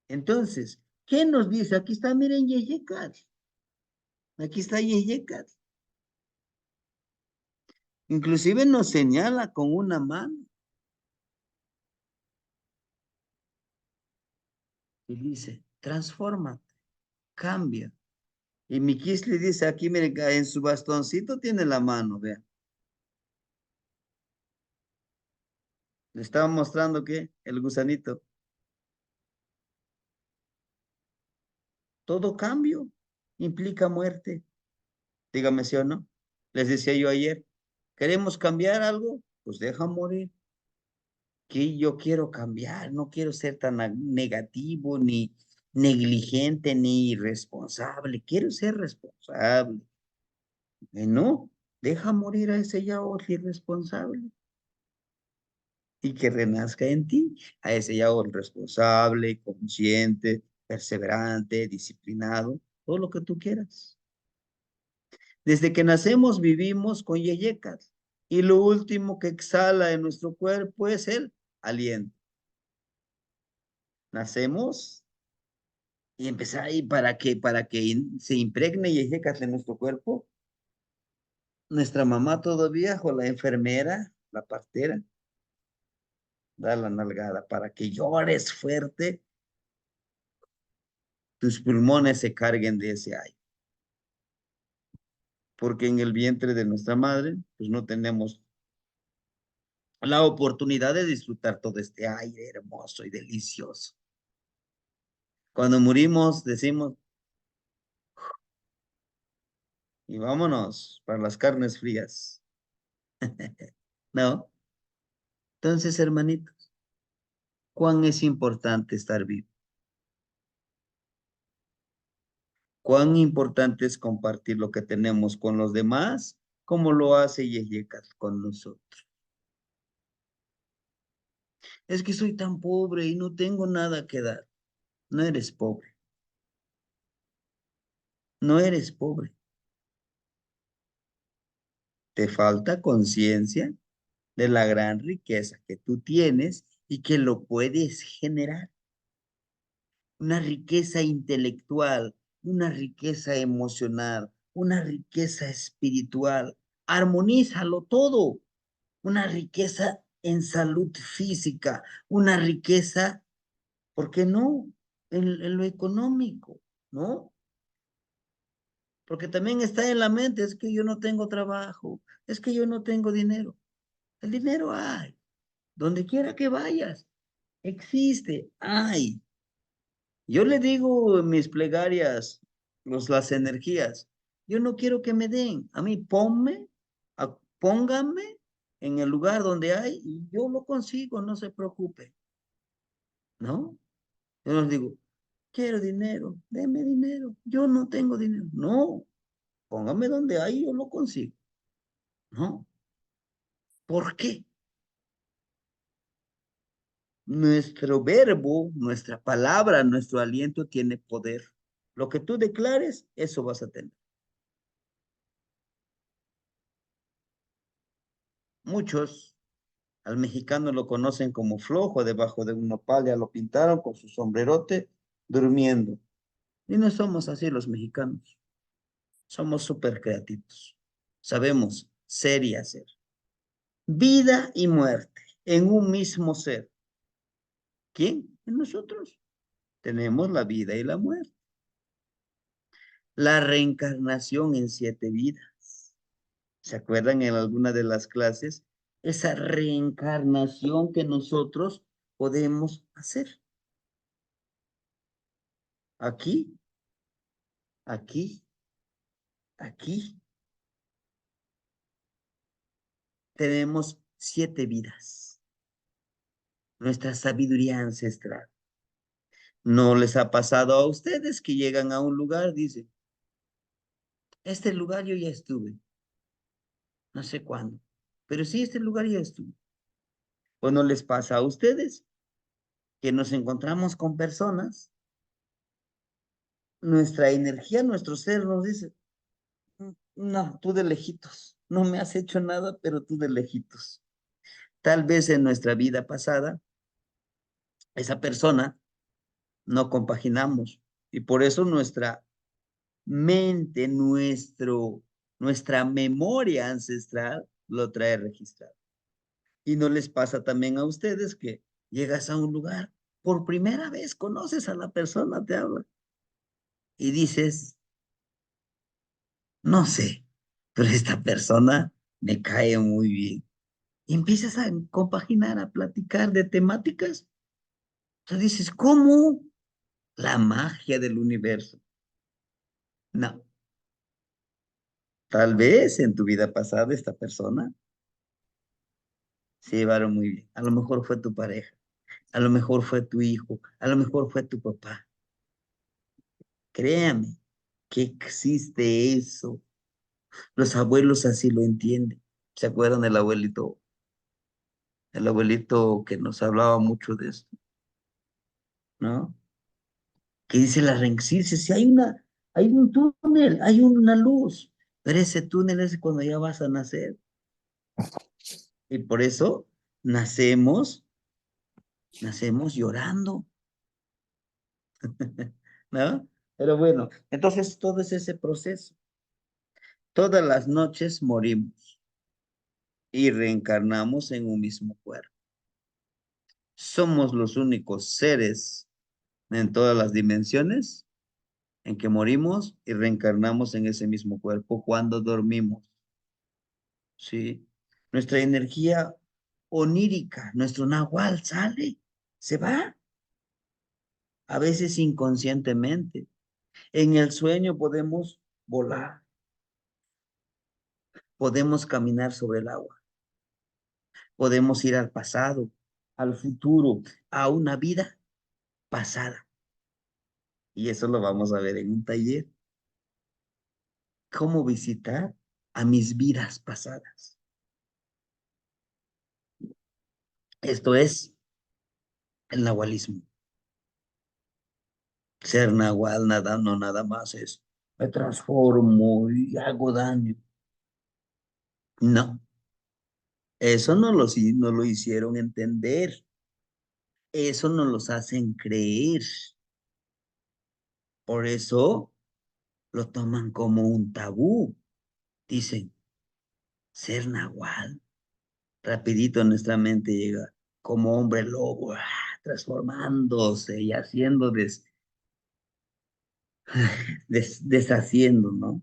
Entonces, ¿qué nos dice? Aquí está, miren, Yeyekat. Aquí está Yeyekat. Inclusive nos señala con una mano y dice, transfórmate, cambia. Y Mikis le dice aquí, miren, en su bastoncito tiene la mano, vean. Le estaba mostrando que el gusanito, todo cambio implica muerte. Dígame si o no. Les decía yo ayer, ¿queremos cambiar algo? Pues deja morir. Que yo quiero cambiar, no quiero ser tan negativo, ni negligente, ni irresponsable. Quiero ser responsable. No, deja morir a ese ya otro irresponsable. y que renazca en ti. A ese llamo responsable, consciente, perseverante, disciplinado, todo lo que tú quieras. Desde que nacemos vivimos con yeyecas y lo último que exhala de nuestro cuerpo es el aliento. Nacemos y empezar ahí para que se impregne yeyecas en nuestro cuerpo. Nuestra mamá todavía o la enfermera, la partera, da la nalgada para que llores fuerte, tus pulmones se carguen de ese aire. Porque en el vientre de nuestra madre, pues no tenemos la oportunidad de disfrutar todo este aire hermoso y delicioso. Cuando morimos, decimos, y vámonos para las carnes frías. ¿No? Entonces, hermanitos, ¿cuán es importante estar vivo? ¿Cuán importante es compartir lo que tenemos con los demás, como lo hace Yeyecas con nosotros? Es que soy tan pobre y no tengo nada que dar. No eres pobre. No eres pobre. Te falta conciencia de la gran riqueza que tú tienes y que lo puedes generar. Una riqueza intelectual, una riqueza emocional, una riqueza espiritual. Armonízalo todo. Una riqueza en salud física, una riqueza, ¿por qué no? En lo económico, ¿no? Porque también está en la mente, es que yo no tengo trabajo, es que yo no tengo dinero. El dinero hay, donde quiera que vayas, existe, hay. Yo le digo en mis plegarias, las energías, yo no quiero que me den, a mí pónganme en el lugar donde hay y yo lo consigo, no se preocupe, ¿no? Yo les digo, quiero dinero, deme dinero, yo no tengo dinero, no, póngame donde hay, yo lo consigo, ¿no? ¿Por qué? Nuestro verbo, nuestra palabra, nuestro aliento tiene poder. Lo que tú declares, eso vas a tener. Muchos al mexicano lo conocen como flojo, debajo de un nopal ya lo pintaron con su sombrerote, durmiendo. Y no somos así los mexicanos. Somos súper creativos. Sabemos ser y hacer. Vida y muerte en un mismo ser. ¿Quién? En nosotros. Tenemos la vida y la muerte. La reencarnación en 7 vidas. ¿Se acuerdan en alguna de las clases? Esa reencarnación que nosotros podemos hacer. Aquí, aquí, aquí. Tenemos 7 vidas. Nuestra sabiduría ancestral. ¿No les ha pasado a ustedes que llegan a un lugar, dicen, este lugar yo ya estuve, no sé cuándo, pero sí, este lugar ya estuve? ¿O no les pasa a ustedes que nos encontramos con personas, nuestra energía, nuestro ser nos dice, no, tú de lejitos, no me has hecho nada, pero tú de lejitos. Tal vez en nuestra vida pasada, esa persona no compaginamos y por eso nuestra mente, nuestra memoria ancestral lo trae registrado. ¿Y no les pasa también a ustedes que llegas a un lugar, por primera vez conoces a la persona, te habla y dices, no sé, pero esta persona me cae muy bien? Y empiezas a compaginar, a platicar de temáticas. Entonces dices, ¿cómo? La magia del universo. No, tal vez en tu vida pasada esta persona se llevaron muy bien. A lo mejor fue tu pareja, a lo mejor fue tu hijo, a lo mejor fue tu papá. Créame que existe eso. Los abuelos así lo entienden. ¿Se acuerdan del abuelito? el abuelito que nos hablaba mucho de esto, ¿no? Que dice la reencarnación, si hay un túnel, hay una luz, pero ese túnel es cuando ya vas a nacer. Y por eso nacemos, nacemos llorando, ¿no? Pero bueno, entonces todo es ese proceso. Todas las noches morimos y reencarnamos en un mismo cuerpo. Somos los únicos seres en todas las dimensiones en que morimos y reencarnamos en ese mismo cuerpo cuando dormimos, ¿sí? Nuestra energía onírica, nuestro nahual sale, se va, a veces inconscientemente. En el sueño podemos volar, podemos caminar sobre el agua, podemos ir al pasado, al futuro, a una vida pasada. Y eso lo vamos a ver en un taller. ¿Cómo visitar a mis vidas pasadas? Esto es el nahualismo. Ser nahual nada, no nada más es me transformo y hago daño. No, eso no lo hicieron entender. Eso no los hacen creer. Por eso lo toman como un tabú. Dicen, ser nahual. Rapidito nuestra mente llega como hombre lobo, transformándose y haciendo, deshaciendo, ¿no?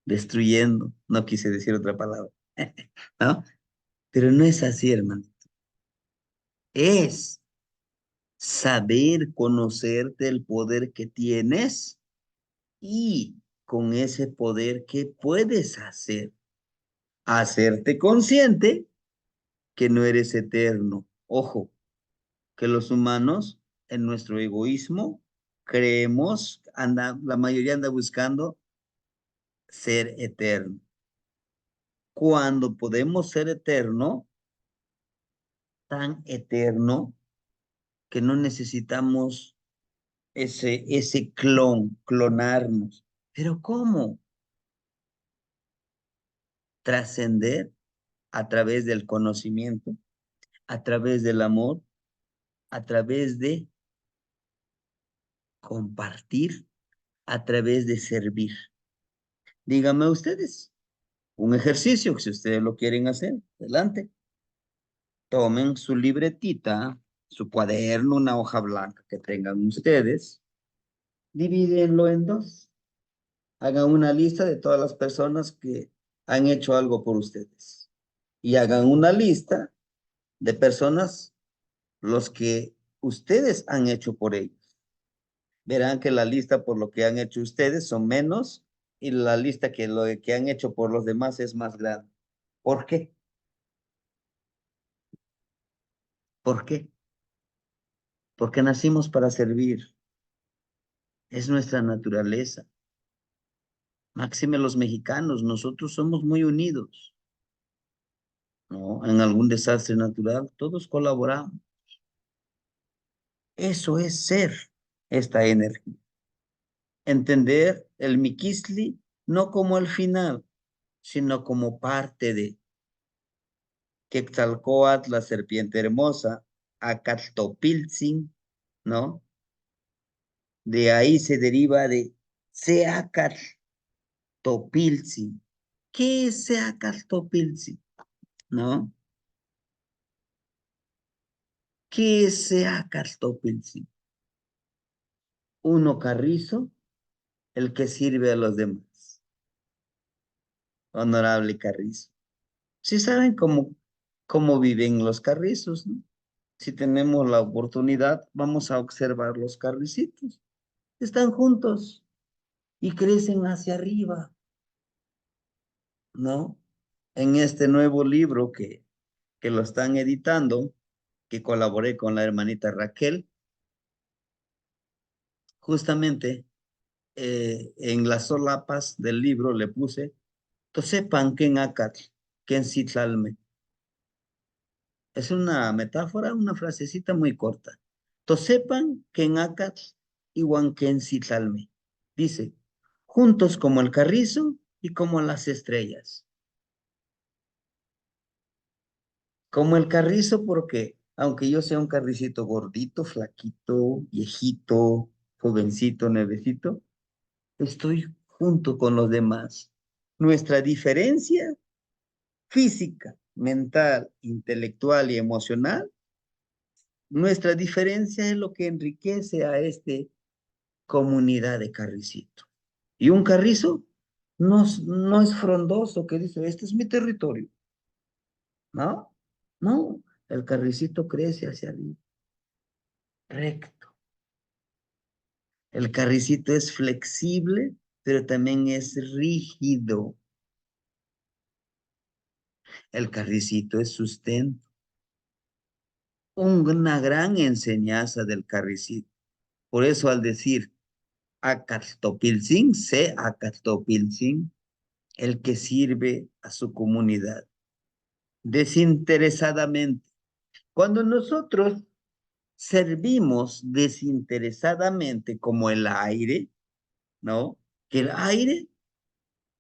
Destruyendo. No quise decir otra palabra, ¿no? Pero no es así, hermano. Es saber conocerte el poder que tienes y con ese poder, ¿qué puedes hacer? Hacerte consciente que no eres eterno. Ojo, que los humanos, en nuestro egoísmo, creemos, la mayoría anda buscando ser eterno. Cuando podemos ser eterno, tan eterno, que no necesitamos ese clonarnos. Pero ¿cómo? Trascender a través del conocimiento, a través del amor, a través de compartir, a través de servir. Díganme ustedes, un ejercicio que si ustedes lo quieren hacer, adelante. Tomen su libretita, su cuaderno, una hoja blanca que tengan ustedes, divídenlo en dos. Hagan una lista de todas las personas que han hecho algo por ustedes. Y hagan una lista de personas los que ustedes han hecho por ellos. Verán que la lista por lo que han hecho ustedes son menos y la lista que lo que han hecho por los demás es más grande. ¿Por qué? ¿Por qué? Porque nacimos para servir. Es nuestra naturaleza. Máxime los mexicanos, nosotros somos muy unidos, ¿no? En algún desastre natural, todos colaboramos. Eso es ser esta energía. Entender el Miquisli no como el final, sino como parte de Quetzalcóatl, la serpiente hermosa, Acatopiltzin, ¿no? De ahí se deriva de Seacatopiltzin. ¿Qué es Seacatopiltzin? ¿No? ¿Qué es Seacatopiltzin? Uno carrizo, el que sirve a los demás. Honorable carrizo. Si saben cómo viven los carrizos, ¿no? Si tenemos la oportunidad, vamos a observar los carricitos. Están juntos y crecen hacia arriba, ¿no? En este nuevo libro que lo están editando, que colaboré con la hermanita Raquel, justamente en las solapas del libro le puse, Tosepan ken acatl, ken citlalme. Es una metáfora, una frasecita muy corta. Tosepan que en Acat y Huanquencitlalme. Dice, juntos como el carrizo y como las estrellas. Como el carrizo porque, aunque yo sea un carricito gordito, flaquito, viejito, jovencito, nuevecito, estoy junto con los demás. Nuestra diferencia física, mental, intelectual y emocional, nuestra diferencia es lo que enriquece a esta comunidad de carricito. Y un carrizo no es frondoso que dice, este es mi territorio. No, no, el carricito crece hacia arriba, recto. El carricito es flexible, pero también es rígido. El carricito es sustento. Una gran enseñanza del carricito. Por eso al decir Acatopilsin, sé Acatopilsin, el que sirve a su comunidad desinteresadamente. Cuando nosotros servimos desinteresadamente como el aire, ¿no? Que el aire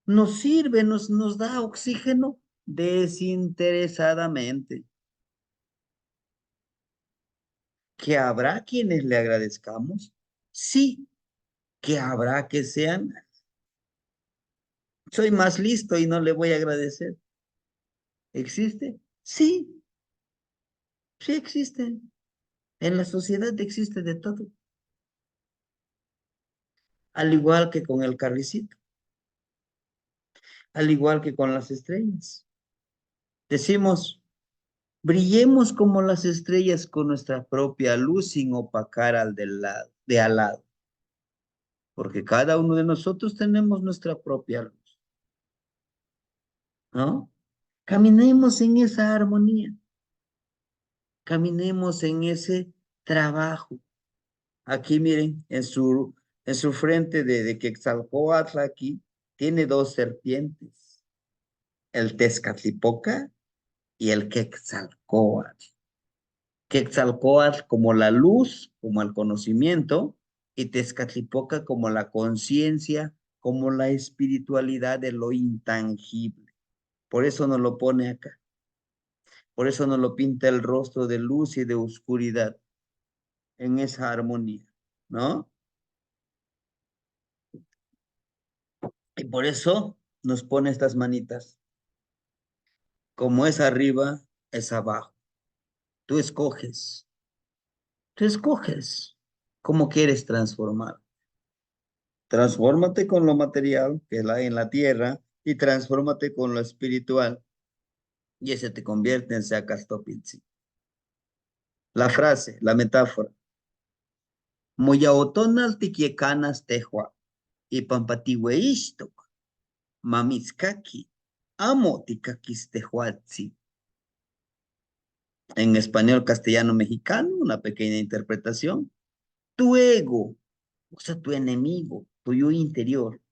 nos sirve, nos da oxígeno desinteresadamente. ¿Que habrá quienes le agradezcamos? Sí, que habrá que sean, soy más listo y no le voy a agradecer. ¿Existe? Sí, sí existe. En la sociedad existe de todo. Al igual que con el carricito, al igual que con las estrellas. Decimos, brillemos como las estrellas con nuestra propia luz sin opacar al de al lado, porque cada uno de nosotros tenemos nuestra propia luz, ¿no? Caminemos en esa armonía, caminemos en ese trabajo. Aquí miren, en su frente de Quetzalcóatl aquí, tiene dos serpientes, el Tezcatlipoca y el Quetzalcóatl. Quetzalcóatl como la luz, como el conocimiento, y Tezcatlipoca como la conciencia, como la espiritualidad de lo intangible. Por eso nos lo pone acá. Por eso nos lo pinta el rostro de luz y de oscuridad en esa armonía, ¿no? Y por eso nos pone estas manitas. Como es arriba, es abajo. Tú escoges. Tú escoges cómo quieres transformar. Transfórmate con lo material, que es en la tierra, y transfórmate con lo espiritual, y ese te convierte en Seacastopitzi. La frase, la metáfora. Moyaotonal tiquiekanas tehua, y pampatihueishtok, mamiskaki, amo tikakistehuatzi. En español castellano mexicano, una pequeña interpretación. Tu ego, o sea, tu enemigo, tu yo interior,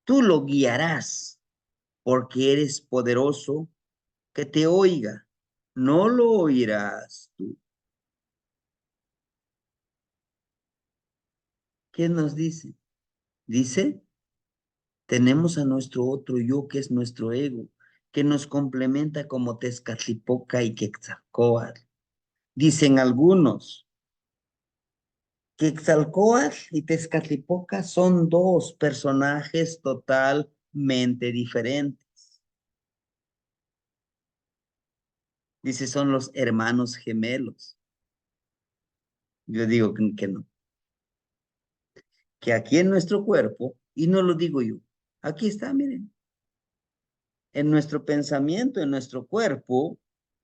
tú lo guiarás porque eres poderoso, que te oiga, no lo oirás tú. ¿Qué nos dice? Dice, tenemos a nuestro otro yo, que es nuestro ego, que nos complementa como Tezcatlipoca y Quetzalcóatl. Dicen algunos, Quetzalcóatl y Tezcatlipoca son dos personajes totalmente diferentes. Dice, son los hermanos gemelos. Yo digo que no, que aquí en nuestro cuerpo, y no lo digo yo, aquí está, miren, en nuestro pensamiento, en nuestro cuerpo,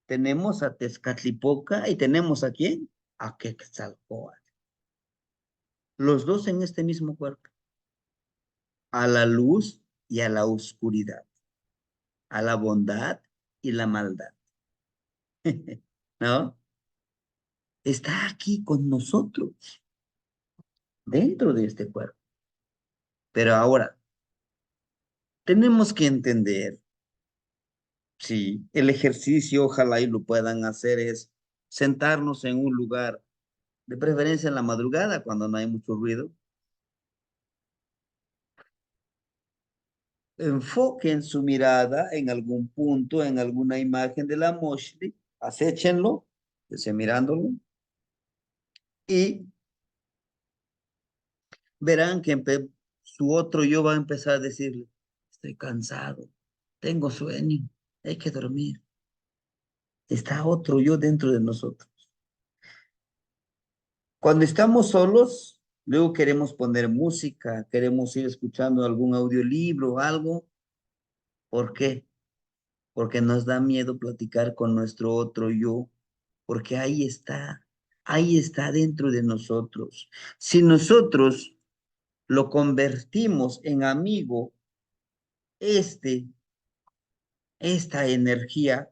tenemos a Tezcatlipoca y tenemos a quién? A Quetzalcóatl. Los dos en este mismo cuerpo, a la luz y a la oscuridad, a la bondad y la maldad. ¿No? Está aquí con nosotros, dentro de este cuerpo. Pero ahora, tenemos que entender Sí, el ejercicio, ojalá y lo puedan hacer, es sentarnos en un lugar, de preferencia en la madrugada, cuando no hay mucho ruido. Enfoquen su mirada en algún punto, en alguna imagen de la Moshli, acéchenlo, esté mirándolo, y verán que su otro yo va a empezar a decirle, estoy cansado, tengo sueño, hay que dormir. Está otro yo dentro de nosotros. Cuando estamos solos, luego queremos poner música, queremos ir escuchando algún audiolibro o algo. ¿Por qué? Porque nos da miedo platicar con nuestro otro yo, porque ahí está dentro de nosotros. Si nosotros lo convertimos en amigo, este, esta energía,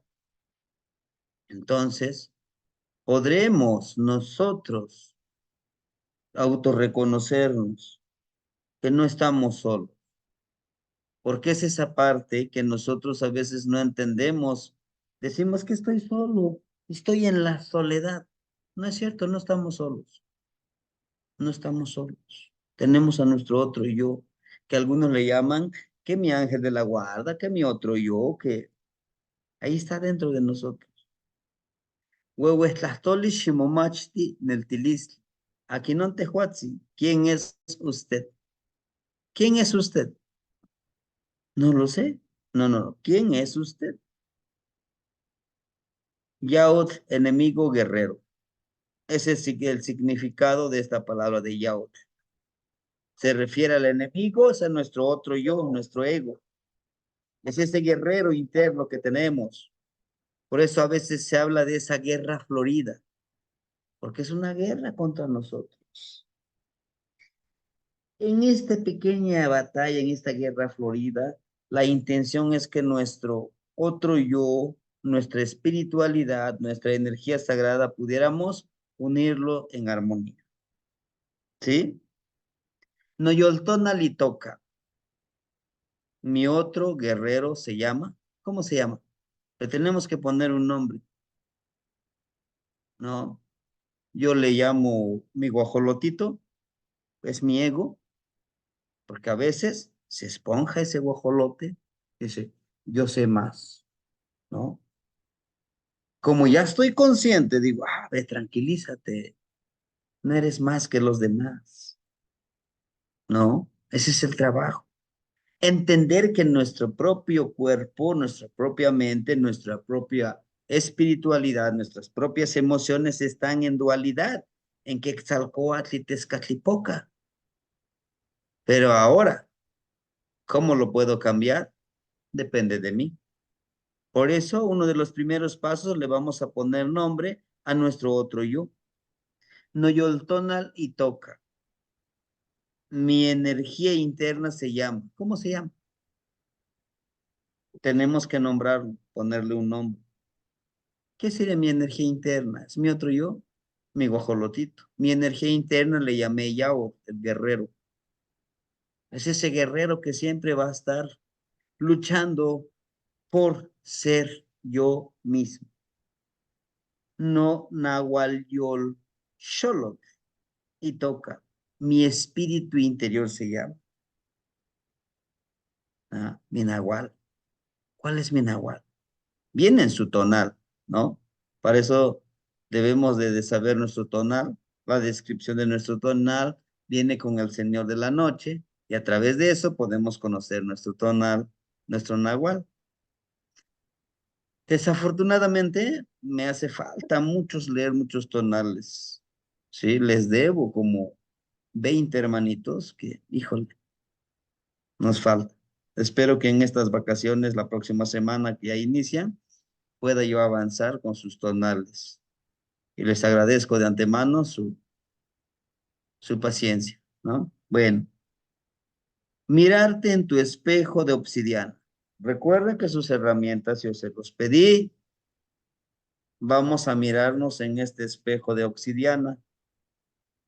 entonces podremos nosotros autorreconocernos que no estamos solos, porque es esa parte que nosotros a veces no entendemos. Decimos que estoy solo, estoy en la soledad. No es cierto, no estamos solos, no estamos solos. Tenemos a nuestro otro yo, que algunos le llaman que mi ángel de la guarda, que mi otro yo, que ahí está dentro de nosotros. Huehuetlastoli shimomachti neltilistli. Aquí no te juatzi. ¿Quién es usted? ¿Quién es usted? No lo sé. No, no, no. ¿Quién es usted? Yaot, enemigo guerrero. Ese es el significado de esta palabra de Yaot. Se refiere al enemigo, es a nuestro otro yo, nuestro ego. Es ese guerrero interno que tenemos. Por eso a veces se habla de esa guerra florida, porque es una guerra contra nosotros. En esta pequeña batalla, en esta guerra florida, la intención es que nuestro otro yo, nuestra espiritualidad, nuestra energía sagrada, pudiéramos unirlo en armonía. ¿Sí? No Yoltona Litoca. Mi otro guerrero se llama, ¿cómo se llama? Le tenemos que poner un nombre, ¿no? Yo le llamo mi guajolotito, es mi ego, porque a veces se esponja ese guajolote, dice, yo sé más, ¿no? Como ya estoy consciente, digo, ve, tranquilízate, no eres más que los demás, ¿no? Ese es el trabajo. Entender que nuestro propio cuerpo, nuestra propia mente, nuestra propia espiritualidad, nuestras propias emociones están en dualidad, en Quetzalcóatl y Tezcatlipoca. Pero ahora, ¿cómo lo puedo cambiar? Depende de mí. Por eso, uno de los primeros pasos le vamos a poner nombre a nuestro otro yo. Noyoltonal y toca. Mi energía interna se llama. ¿Cómo se llama? Tenemos que nombrarlo, ponerle un nombre. ¿Qué sería mi energía interna? ¿Es mi otro yo? Mi guajolotito. Mi energía interna le llamé Yao, el guerrero. Es ese guerrero que siempre va a estar luchando por ser yo mismo. No Nahual Sholot y toca. Mi espíritu interior se llama. Mi Nahual. ¿Cuál es mi Nahual? Viene en su tonal, ¿no? Para eso debemos de saber nuestro tonal. La descripción de nuestro tonal viene con el Señor de la Noche y a través de eso podemos conocer nuestro tonal, nuestro Nahual. Desafortunadamente me hace falta muchos leer muchos tonales, ¿sí? Les debo como 20 hermanitos que, híjole, nos falta. Espero que en estas vacaciones, la próxima semana que ya inician, pueda yo avanzar con sus tonales. Y les agradezco de antemano su paciencia, ¿no? Bueno, mirarte en tu espejo de obsidiana. Recuerden que sus herramientas yo se los pedí. Vamos a mirarnos en este espejo de obsidiana.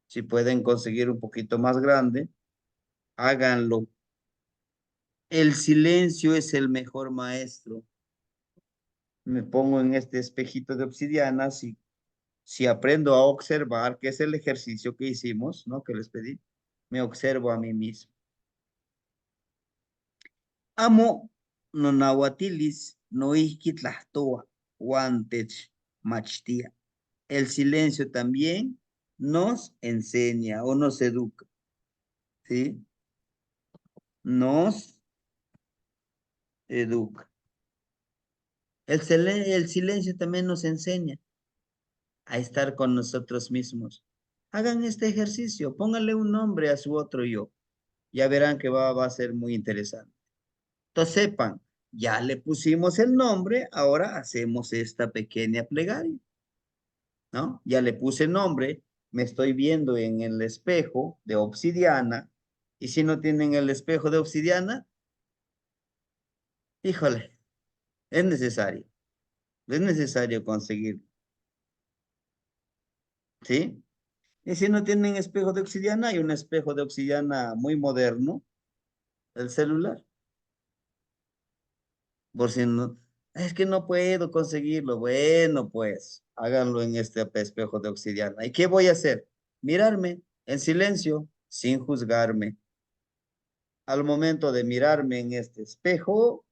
Si pueden conseguir un poquito más grande, háganlo. El silencio es el mejor maestro. Me pongo en este espejito de obsidiana, si aprendo a observar, que es el ejercicio que hicimos, ¿no? Que les pedí, me observo a mí mismo. Amo nonahuatilis noihquitlahtoa guantech machtia. El silencio también nos enseña o nos educa, ¿sí? Nos educa. El silencio también nos enseña a estar con nosotros mismos. Hagan este ejercicio, pónganle un nombre a su otro yo. Ya verán que va a ser muy interesante. Entonces sepan, ya le pusimos el nombre, ahora hacemos esta pequeña plegaria, ¿no? Ya le puse nombre, me estoy viendo en el espejo de obsidiana, y si no tienen el espejo de obsidiana, híjole, es necesario conseguirlo, ¿sí? Y si no tienen espejo de obsidiana, hay un espejo de obsidiana muy moderno, el celular. Por si no, es que no puedo conseguirlo. Bueno, pues háganlo en este espejo de obsidiana. ¿Y qué voy a hacer? Mirarme en silencio, sin juzgarme. Al momento de mirarme en este espejo,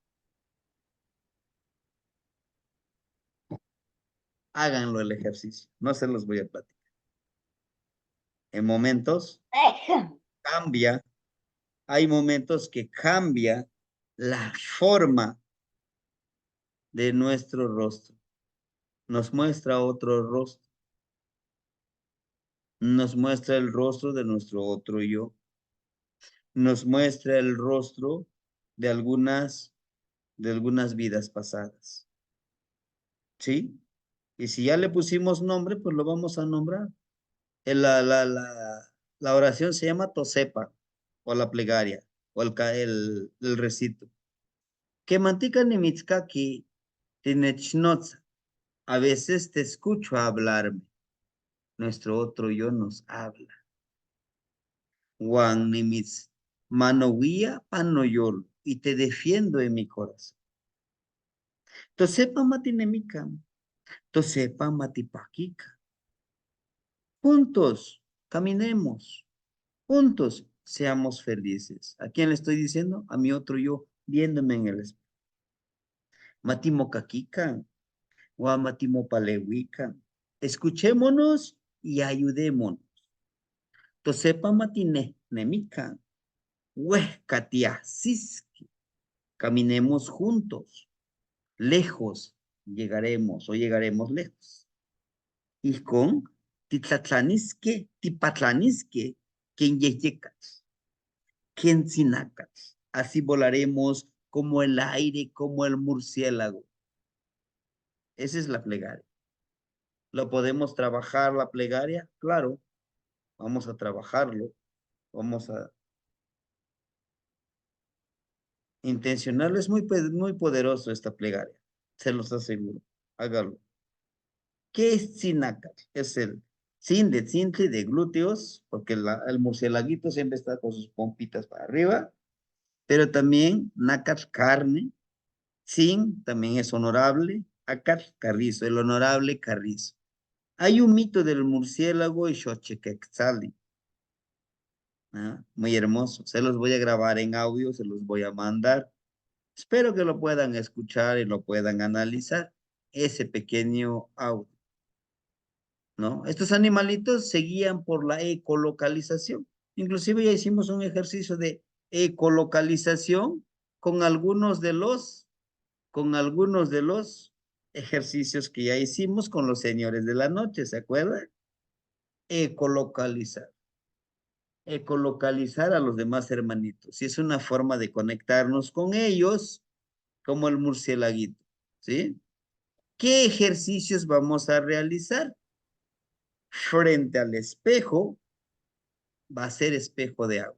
háganlo el ejercicio. No se los voy a platicar. En momentos cambia, hay momentos que cambia la forma de nuestro rostro. Nos muestra otro rostro. Nos muestra el rostro de nuestro otro yo. Nos muestra el rostro de algunas vidas pasadas. ¿Sí? Y si ya le pusimos nombre, pues lo vamos a nombrar. La oración se llama Tosepa, o la plegaria, o el recito. Que mantica nimitzkaki tinechnotza. A veces te escucho hablarme. Nuestro otro yo nos habla. Juan nimitz manowía panoyol. Y te defiendo en mi corazón. Tosepa matinemica. Tosepa matipaquica. Juntos, caminemos. Juntos, seamos felices. ¿A quién le estoy diciendo? A mi otro yo, viéndome en el espejo. Matimocaquica, guamatimo escuchémonos y ayudémonos. Tosepa matine, nemica, huescatia, siski. Caminemos juntos, lejos llegaremos o llegaremos lejos. Y con titlatlanisque, tipatlanisque, quien yeyecas, quien sinacas. Así volaremos como el aire, como el murciélago. Esa es la plegaria. ¿Lo podemos trabajar la plegaria? Claro, vamos a trabajarlo, vamos a intencionarlo. Es muy poderoso esta plegaria, se los aseguro. Hágalo. ¿Qué es sinacat? Es el sin de cintle de glúteos, porque el murciélaguito siempre está con sus pompitas para arriba, pero también nacat carne, sin también es honorable, acat carrizo, el honorable carrizo. Hay un mito del murciélago y Xochiquetzali, ¿ah? Muy hermoso. Se los voy a grabar en audio, se los voy a mandar. Espero que lo puedan escuchar y lo puedan analizar, ese pequeño audio, ¿no? Estos animalitos se guían por la ecolocalización. Inclusive ya hicimos un ejercicio de ecolocalización con algunos de los ejercicios que ya hicimos con los señores de la noche, ¿se acuerdan? Ecolocalizar. Ecolocalizar a los demás hermanitos. Y es una forma de conectarnos con ellos, como el murciélaguito, ¿sí? ¿Qué ejercicios vamos a realizar? Frente al espejo, va a ser espejo de agua.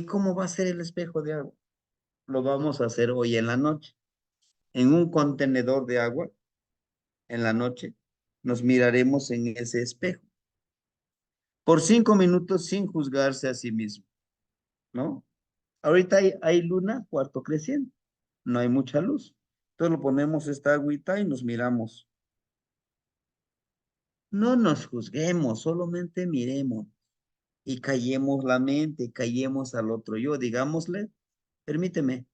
¿Cómo va a ser el espejo de agua? Lo vamos a hacer hoy en la noche. En un contenedor de agua, en la noche, nos miraremos en ese espejo. Por 5 minutos sin juzgarse a sí mismo, ¿no? Ahorita hay luna, cuarto creciente. no hay mucha luz. Entonces lo ponemos esta agüita y nos miramos. No nos juzguemos, solamente miremos y callemos la mente, callemos al otro yo. Digámosle, permíteme,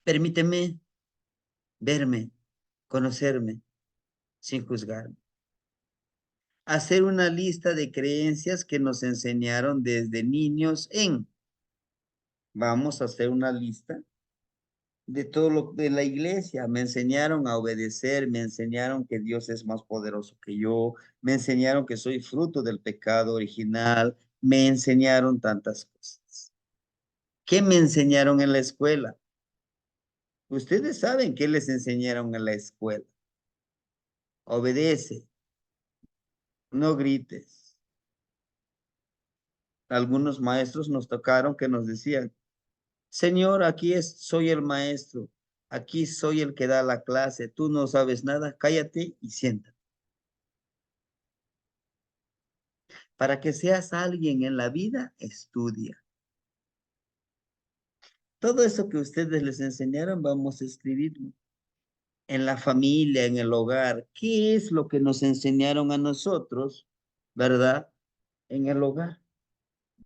permíteme verme, conocerme, sin juzgarme. Hacer una lista de creencias que nos enseñaron desde niños vamos a hacer una lista de todo lo de la iglesia. Me enseñaron a obedecer, me enseñaron que Dios es más poderoso que yo, me enseñaron que soy fruto del pecado original, me enseñaron tantas cosas. ¿Qué me enseñaron en la escuela? Ustedes saben qué les enseñaron en la escuela. Obedece, no grites. Algunos maestros nos tocaron que nos decían, Señor, soy el maestro, aquí soy el que da la clase, tú no sabes nada, cállate y siéntate. Para que seas alguien en la vida, estudia. Todo eso que ustedes les enseñaron, vamos a escribirlo. En la familia, en el hogar, ¿qué es lo que nos enseñaron a nosotros, verdad? En el hogar.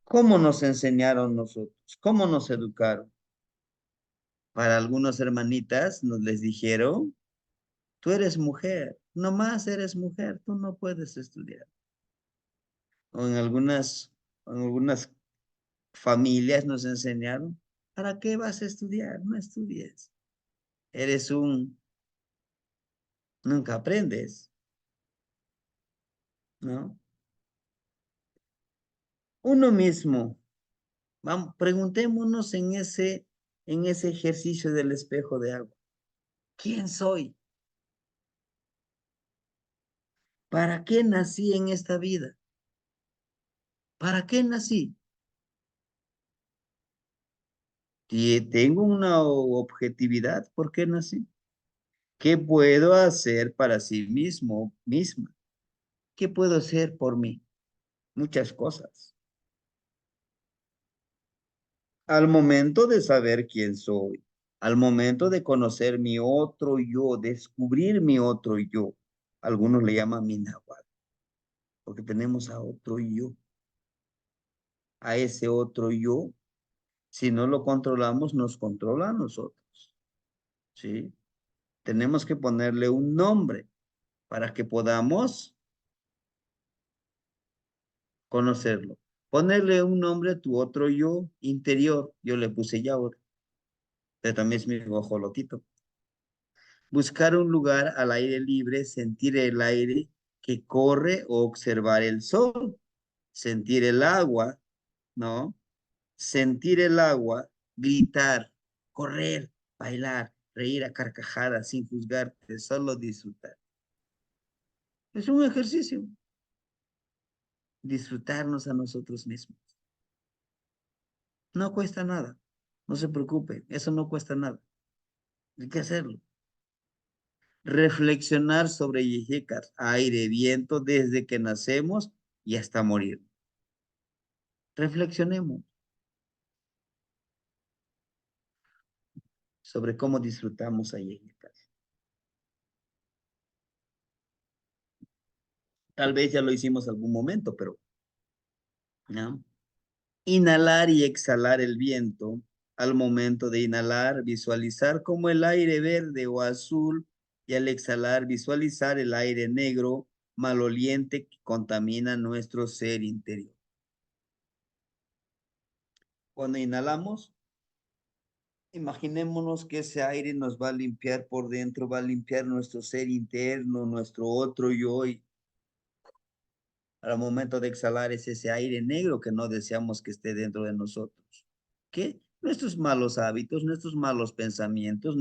¿Cómo nos enseñaron nosotros? ¿Cómo nos educaron? Para algunas hermanitas nos les dijeron, tú eres mujer, nomás eres mujer, tú no puedes estudiar. O en algunas familias nos enseñaron, ¿para qué vas a estudiar? No estudies. Nunca aprendes, ¿no? Uno mismo, vamos, preguntémonos en ese ejercicio del espejo de agua. ¿Quién soy? ¿Para qué nací en esta vida? ¿Para qué nací? Tengo una objetividad, ¿por qué nací? ¿Qué puedo hacer para sí misma? ¿Qué puedo hacer por mí? Muchas cosas. Al momento de saber quién soy, al momento de conocer mi otro yo, descubrir mi otro yo, algunos le llaman mi náhuatl, porque tenemos a otro yo, a ese otro yo, si no lo controlamos, nos controla a nosotros, ¿sí? Tenemos que ponerle un nombre para que podamos conocerlo. Ponerle un nombre a tu otro yo interior. Yo le puse Yaor, pero también es mi guajolotito. Buscar un lugar al aire libre, sentir el aire que corre o observar el sol. Sentir el agua, ¿no? Sentir el agua, gritar, correr, bailar, reír a carcajadas sin juzgarte, solo disfrutar. Es un ejercicio. Disfrutarnos a nosotros mismos. No cuesta nada. No se preocupe, eso no cuesta nada. Hay que hacerlo. Reflexionar sobre Yehícar, aire, viento, desde que nacemos y hasta morir. Reflexionemos sobre cómo disfrutamos a Yehícar. Tal vez ya lo hicimos algún momento, pero ¿no? Inhalar y exhalar el viento. Al momento de inhalar, visualizar como el aire verde o azul y al exhalar, visualizar el aire negro, maloliente que contamina nuestro ser interior. Cuando inhalamos, imaginémonos que ese aire nos va a limpiar por dentro, va a limpiar nuestro ser interno, nuestro otro yo. Y al momento de exhalar es ese aire negro que no deseamos que esté dentro de nosotros. ¿Qué? Nuestros malos hábitos, nuestros malos pensamientos,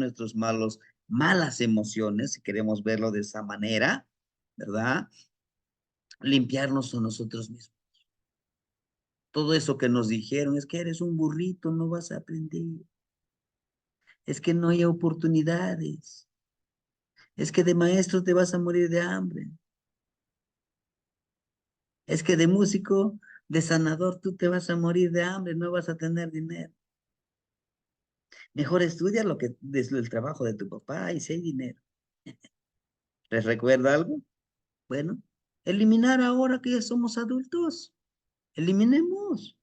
malas emociones, si queremos verlo de esa manera, ¿verdad? Limpiarnos a nosotros mismos. Todo eso que nos dijeron es que eres un burrito, no vas a aprender. Es que no hay oportunidades. Es que de maestro te vas a morir de hambre. Es que de músico, de sanador, tú te vas a morir de hambre, no vas a tener dinero. Mejor estudia lo que es el trabajo de tu papá y sé dinero. ¿Les recuerda algo? Bueno, eliminar ahora que ya somos adultos. Eliminemos.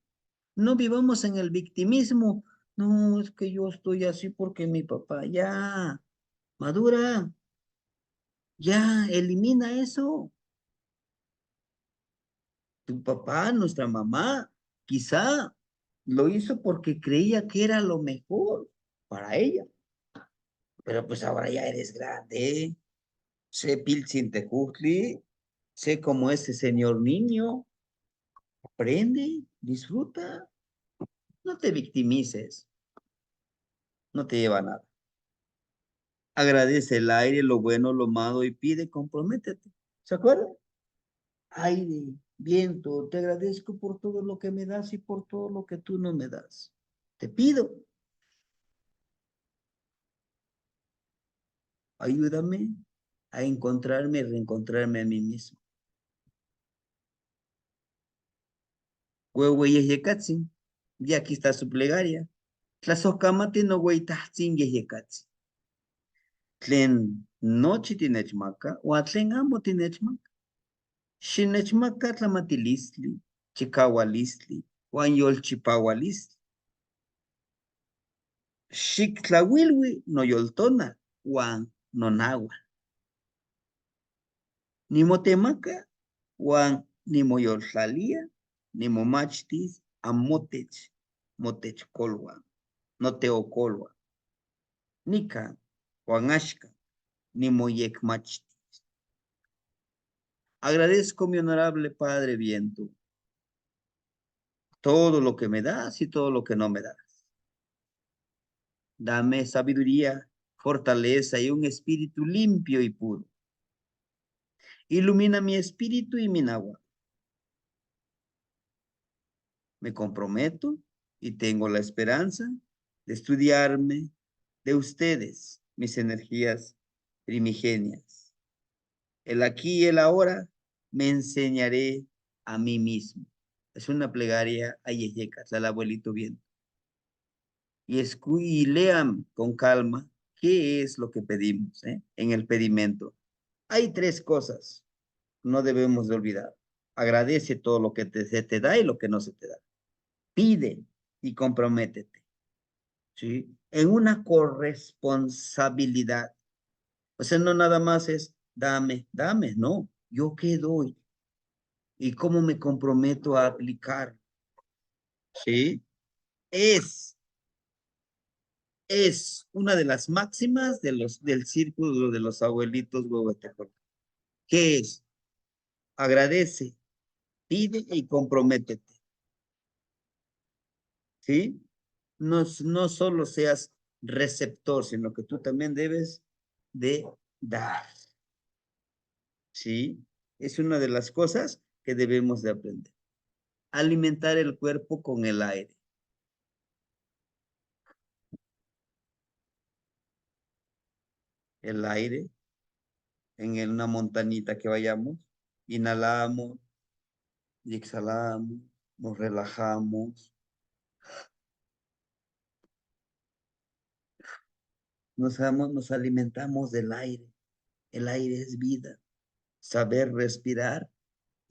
No vivamos en el victimismo. No, es que yo estoy así porque mi papá. Ya, madura. Ya, elimina eso. Tu papá, nuestra mamá, quizá lo hizo porque creía que era lo mejor para ella. Pero pues ahora ya eres grande. Sé Pilchin Tejutli, sé como ese señor niño. Aprende, disfruta, no te victimices, no te lleva a nada. Agradece el aire, lo bueno, lo malo y pide, comprométete. ¿Se acuerdan? Aire, viento, te agradezco por todo lo que me das y por todo lo que tú no me das. Te pido, ayúdame a encontrarme y reencontrarme a mí mismo. Huehue yeyekatsin, y aquí está su plegaria. Tlazocamati no hueytahtzin yeyekatsin. Tlen nochi tinechmaka, o tlen amo tinechmaka. Xinechmaka tlamatilistli, chikaualistli, uan yolchipaualistli. Xiktlauilui noyoltona, uan nonagua. Nimotemaca, uan nimoyoltlalia, nimomachtis amotech, motechkolua, noteokolua. Nika, uan axka, nimoyekmachtis. Agradezco, mi honorable Padre Viento, todo lo que me das y todo lo que no me das. Dame sabiduría, fortaleza y un espíritu limpio y puro. Ilumina mi espíritu y mi agua. Me comprometo y tengo la esperanza de estudiarme de ustedes, mis energías primigenias. El aquí y el ahora me enseñaré a mí mismo. Es una plegaria a Yeyecas, al abuelito bien. Y lean con calma qué es lo que pedimos en el pedimento. Hay tres cosas, no debemos de olvidar. Agradece todo lo que se te da y lo que no se te da. Pide y comprométete, ¿sí? En una corresponsabilidad. O sea, no nada más es dame, dame, no. ¿Yo qué doy? ¿Y cómo me comprometo a aplicar? ¿Sí? Es es una de las máximas del círculo de los abuelitos huehuetecos. ¿Qué es? Agradece, pide y comprométete. ¿Sí? No, no solo seas receptor, sino que tú también debes de dar. ¿Sí? Es una de las cosas que debemos de aprender. Alimentar el cuerpo con el aire. El aire en una montañita que vayamos, inhalamos y exhalamos, nos relajamos, nos alimentamos del aire. El aire es vida. Saber respirar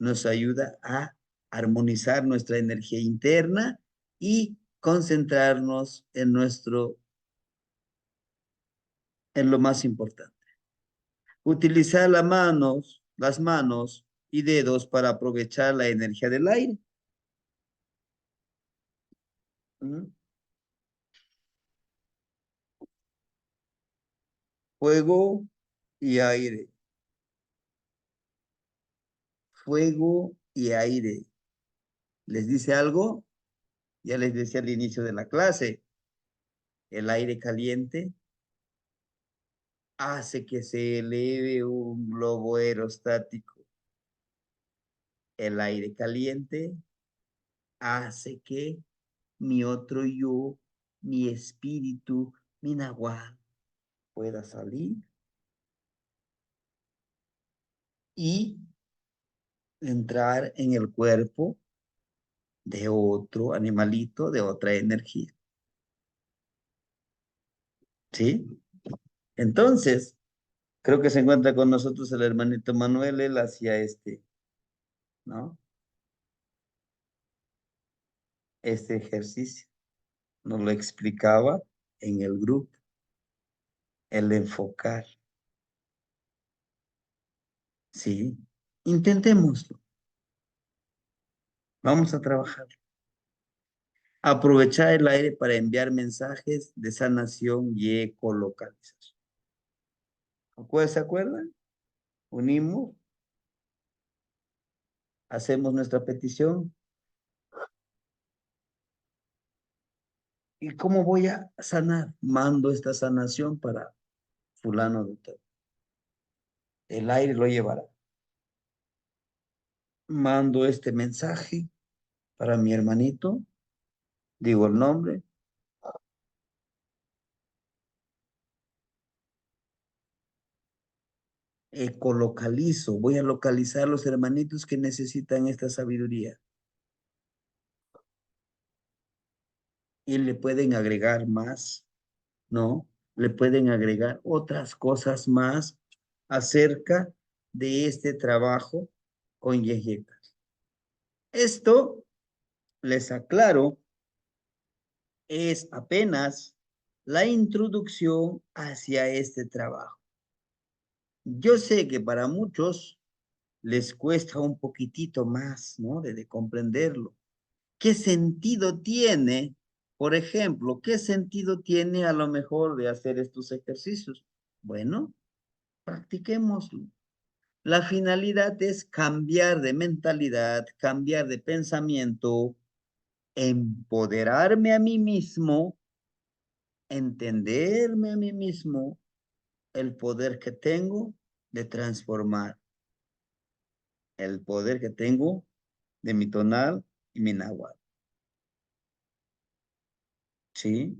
nos ayuda a armonizar nuestra energía interna y concentrarnos en lo más importante. Utilizar las manos y dedos para aprovechar la energía del aire. ¿Mm? Fuego y aire. Fuego y aire. ¿Les dice algo? Ya les decía al inicio de la clase. El aire caliente hace que se eleve un globo aerostático. El aire caliente hace que mi otro yo, mi espíritu, mi nahual pueda salir y entrar en el cuerpo de otro animalito, de otra energía. ¿Sí? Entonces, creo que se encuentra con nosotros el hermanito Manuel, él hacía ¿no? Este ejercicio. Nos lo explicaba en el grupo, el enfocar. Sí, intentémoslo. Vamos a trabajar. Aprovechar el aire para enviar mensajes de sanación y ecolocalización. ¿Se acuerdan? Unimos, hacemos nuestra petición. ¿Y cómo voy a sanar? Mando esta sanación para fulano de tal. El aire lo llevará. Mando este mensaje para mi hermanito. Digo el nombre. Ecolocalizo. Voy a localizar los hermanitos que necesitan esta sabiduría. Y le pueden agregar más, ¿no? Le pueden agregar otras cosas más acerca de este trabajo con Yeyecas. Esto, les aclaro, es apenas la introducción hacia este trabajo. Yo sé que para muchos les cuesta un poquitito más, ¿no? De comprenderlo. ¿Qué sentido tiene, por ejemplo, qué sentido tiene a lo mejor de hacer estos ejercicios? Bueno, practiquémoslo. La finalidad es cambiar de mentalidad, cambiar de pensamiento, empoderarme a mí mismo, entenderme a mí mismo, el poder que tengo de transformar, el poder que tengo de mi tonal y mi náhuatl. ¿Sí?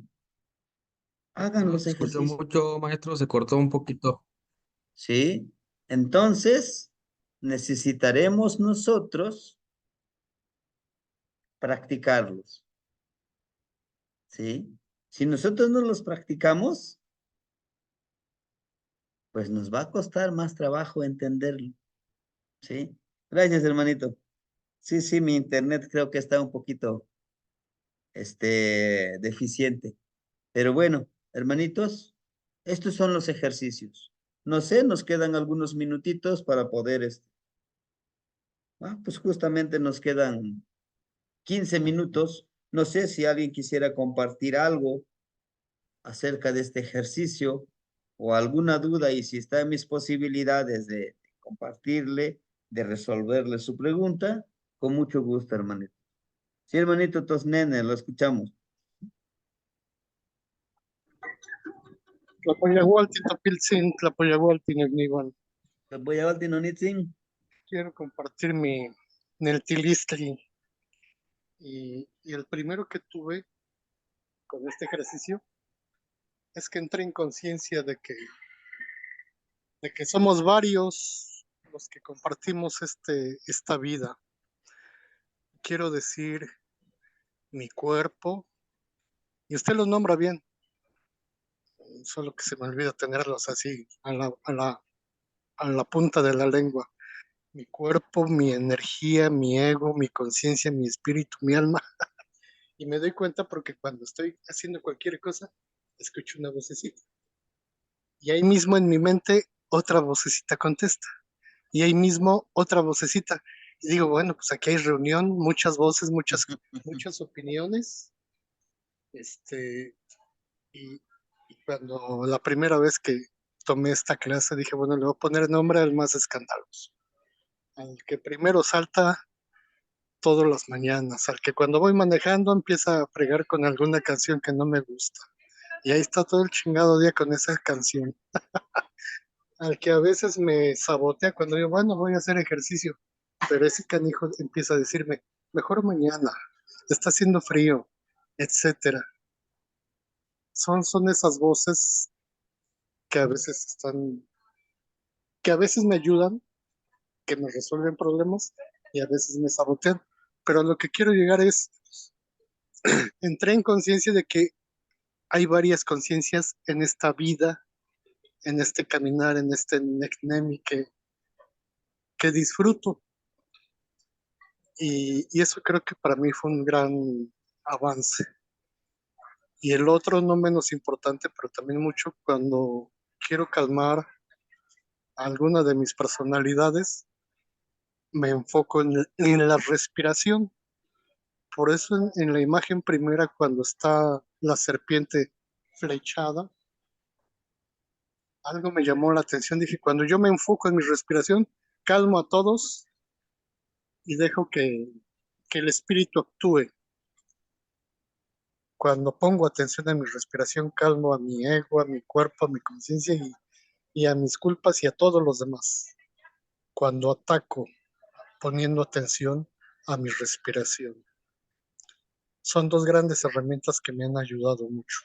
Hagan No los se escuchó ejercicios. mucho, maestro, se cortó un poquito. ¿Sí? Entonces, necesitaremos nosotros practicarlos. ¿Sí? Si nosotros no los practicamos, pues nos va a costar más trabajo entenderlo. ¿Sí? Gracias, hermanito. Sí, sí, mi internet creo que está un poquito, deficiente. Pero bueno, hermanitos, estos son los ejercicios. No sé, nos quedan algunos minutitos para poder, pues justamente nos quedan 15 minutos. No sé si alguien quisiera compartir algo acerca de este ejercicio o alguna duda y si está en mis posibilidades de compartirle, de resolverle su pregunta, con mucho gusto, hermanito. Sí, hermanito Tosnene, lo escuchamos. Tlapoyahualti, Tapiltzin, Tlapoyahualti, Negniwan. Voy a ver, Nonitzin. Quiero compartir mi Neltilistli. Y el primero que tuve con este ejercicio es que entré en conciencia de que somos varios los que compartimos esta vida. Quiero decir, mi cuerpo, y usted los nombra bien, solo que se me olvida tenerlos así a la punta de la lengua. Mi cuerpo, mi energía, mi ego, mi conciencia, mi espíritu, mi alma. Y me doy cuenta porque cuando estoy haciendo cualquier cosa, escucho una vocecita. Y ahí mismo en mi mente otra vocecita contesta. Y ahí mismo otra vocecita. Y digo, bueno, pues aquí hay reunión, muchas voces, muchas opiniones. Este, y, y cuando la primera vez que tomé esta clase dije, bueno, le voy a poner nombre al más escandaloso. Al que primero salta todas las mañanas, al que cuando voy manejando empieza a fregar con alguna canción que no me gusta. Y ahí está todo el chingado día con esa canción. Al que a veces me sabotea cuando digo, bueno, voy a hacer ejercicio. Pero ese canijo empieza a decirme, mejor mañana, está haciendo frío, etcétera. Son esas voces que a veces que a veces me ayudan, que me resuelven problemas y a veces me sabotean. Pero lo que quiero llegar es, entré en conciencia de que hay varias conciencias en esta vida, en este caminar, en este Necnemi que disfruto. Y eso creo que para mí fue un gran avance. Y el otro, no menos importante, pero también mucho, cuando quiero calmar alguna de mis personalidades, me enfoco en la respiración. Por eso en la imagen primera, cuando está la serpiente flechada, algo me llamó la atención. Dije, cuando yo me enfoco en mi respiración, calmo a todos y dejo que el espíritu actúe. Cuando pongo atención a mi respiración, calmo a mi ego, a mi cuerpo, a mi conciencia y a mis culpas y a todos los demás. Cuando ataco, poniendo atención a mi respiración. Son dos grandes herramientas que me han ayudado mucho.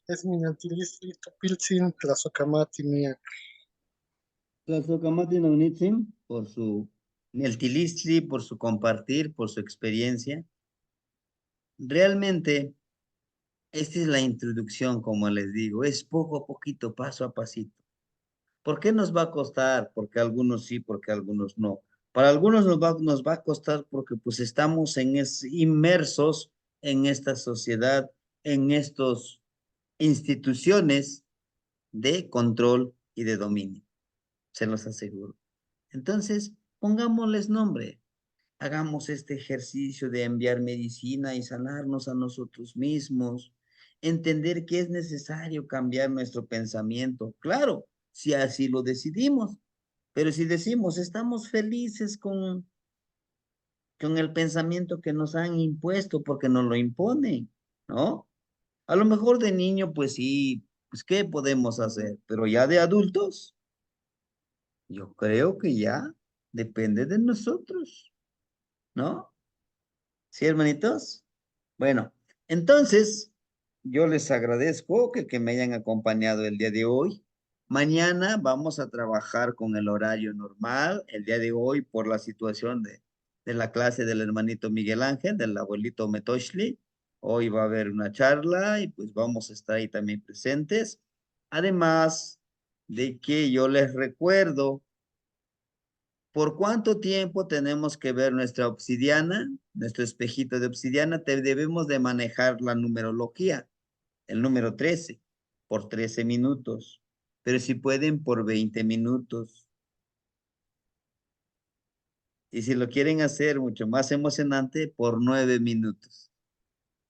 Es Minantilistli Topiltzin Tlazokamati Miak. Tlazokamati Nonitzin, por su Neltilistli, por su compartir, por su experiencia. Realmente, esta es la introducción, como les digo, es poco a poquito, paso a pasito. ¿Por qué nos va a costar? Porque algunos sí, porque algunos no. Para algunos nos va a costar porque pues estamos inmersos en esta sociedad, en estas instituciones de control y de dominio. Se los aseguro. Entonces, pongámosles nombre. Hagamos este ejercicio de enviar medicina y sanarnos a nosotros mismos. Entender que es necesario cambiar nuestro pensamiento. Claro, si así lo decidimos. Pero si decimos, estamos felices con el pensamiento que nos han impuesto porque nos lo imponen, ¿no? A lo mejor de niño, pues sí, pues ¿qué podemos hacer? Pero ya de adultos, yo creo que ya depende de nosotros, ¿no? ¿Sí, hermanitos? Bueno, entonces, yo les agradezco que me hayan acompañado el día de hoy. Mañana vamos a trabajar con el horario normal. El día de hoy, por la situación de la clase del hermanito Miguel Ángel, del abuelito Metoshli, hoy va a haber una charla y pues vamos a estar ahí también presentes. Además de que yo les recuerdo ¿por cuánto tiempo tenemos que ver nuestra obsidiana, nuestro espejito de obsidiana? Debemos de manejar la numerología, el número 13, por 13 minutos. Pero si pueden, por 20 minutos. Y si lo quieren hacer mucho más emocionante, por 9 minutos.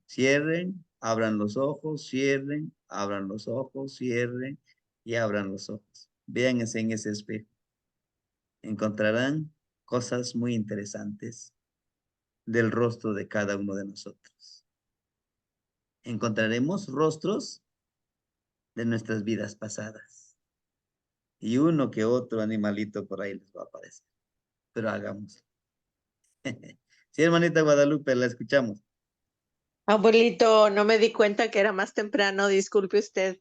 Cierren, abran los ojos, cierren, abran los ojos, cierren y abran los ojos. Véanse en ese espejo. Encontrarán cosas muy interesantes del rostro de cada uno de nosotros. Encontraremos rostros de nuestras vidas pasadas. Y uno que otro animalito por ahí les va a aparecer. Pero hagámoslo. Sí, hermanita Guadalupe, la escuchamos. Abuelito, no me di cuenta que era más temprano, disculpe usted.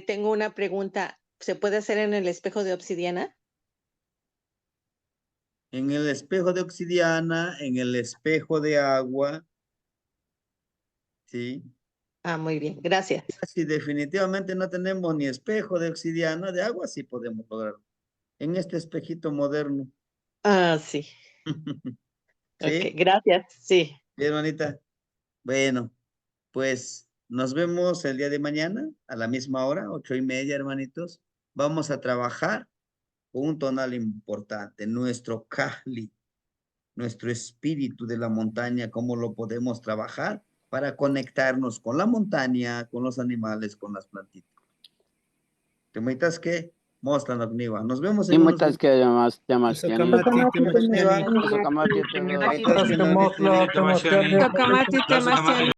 Tengo una pregunta. ¿Se puede hacer en el espejo de obsidiana? En el espejo de obsidiana, en el espejo de agua, ¿sí? Ah, muy bien, gracias. Si definitivamente no tenemos ni espejo de obsidiana, de agua, sí podemos lograrlo. En este espejito moderno. Ah, sí. ¿Sí? Ok, gracias, sí. Bien, hermanita. Bueno, pues nos vemos el día de mañana a la misma hora, 8:30, hermanitos. Vamos a trabajar con un tonal importante, nuestro Kahli, nuestro espíritu de la montaña, cómo lo podemos trabajar para conectarnos con la montaña, con los animales, con las plantitas. ¿Te metas qué? Mostran conmigo. Nos vemos en unos Timutas que llamas Tokamati, Tokamati, Temashtiani.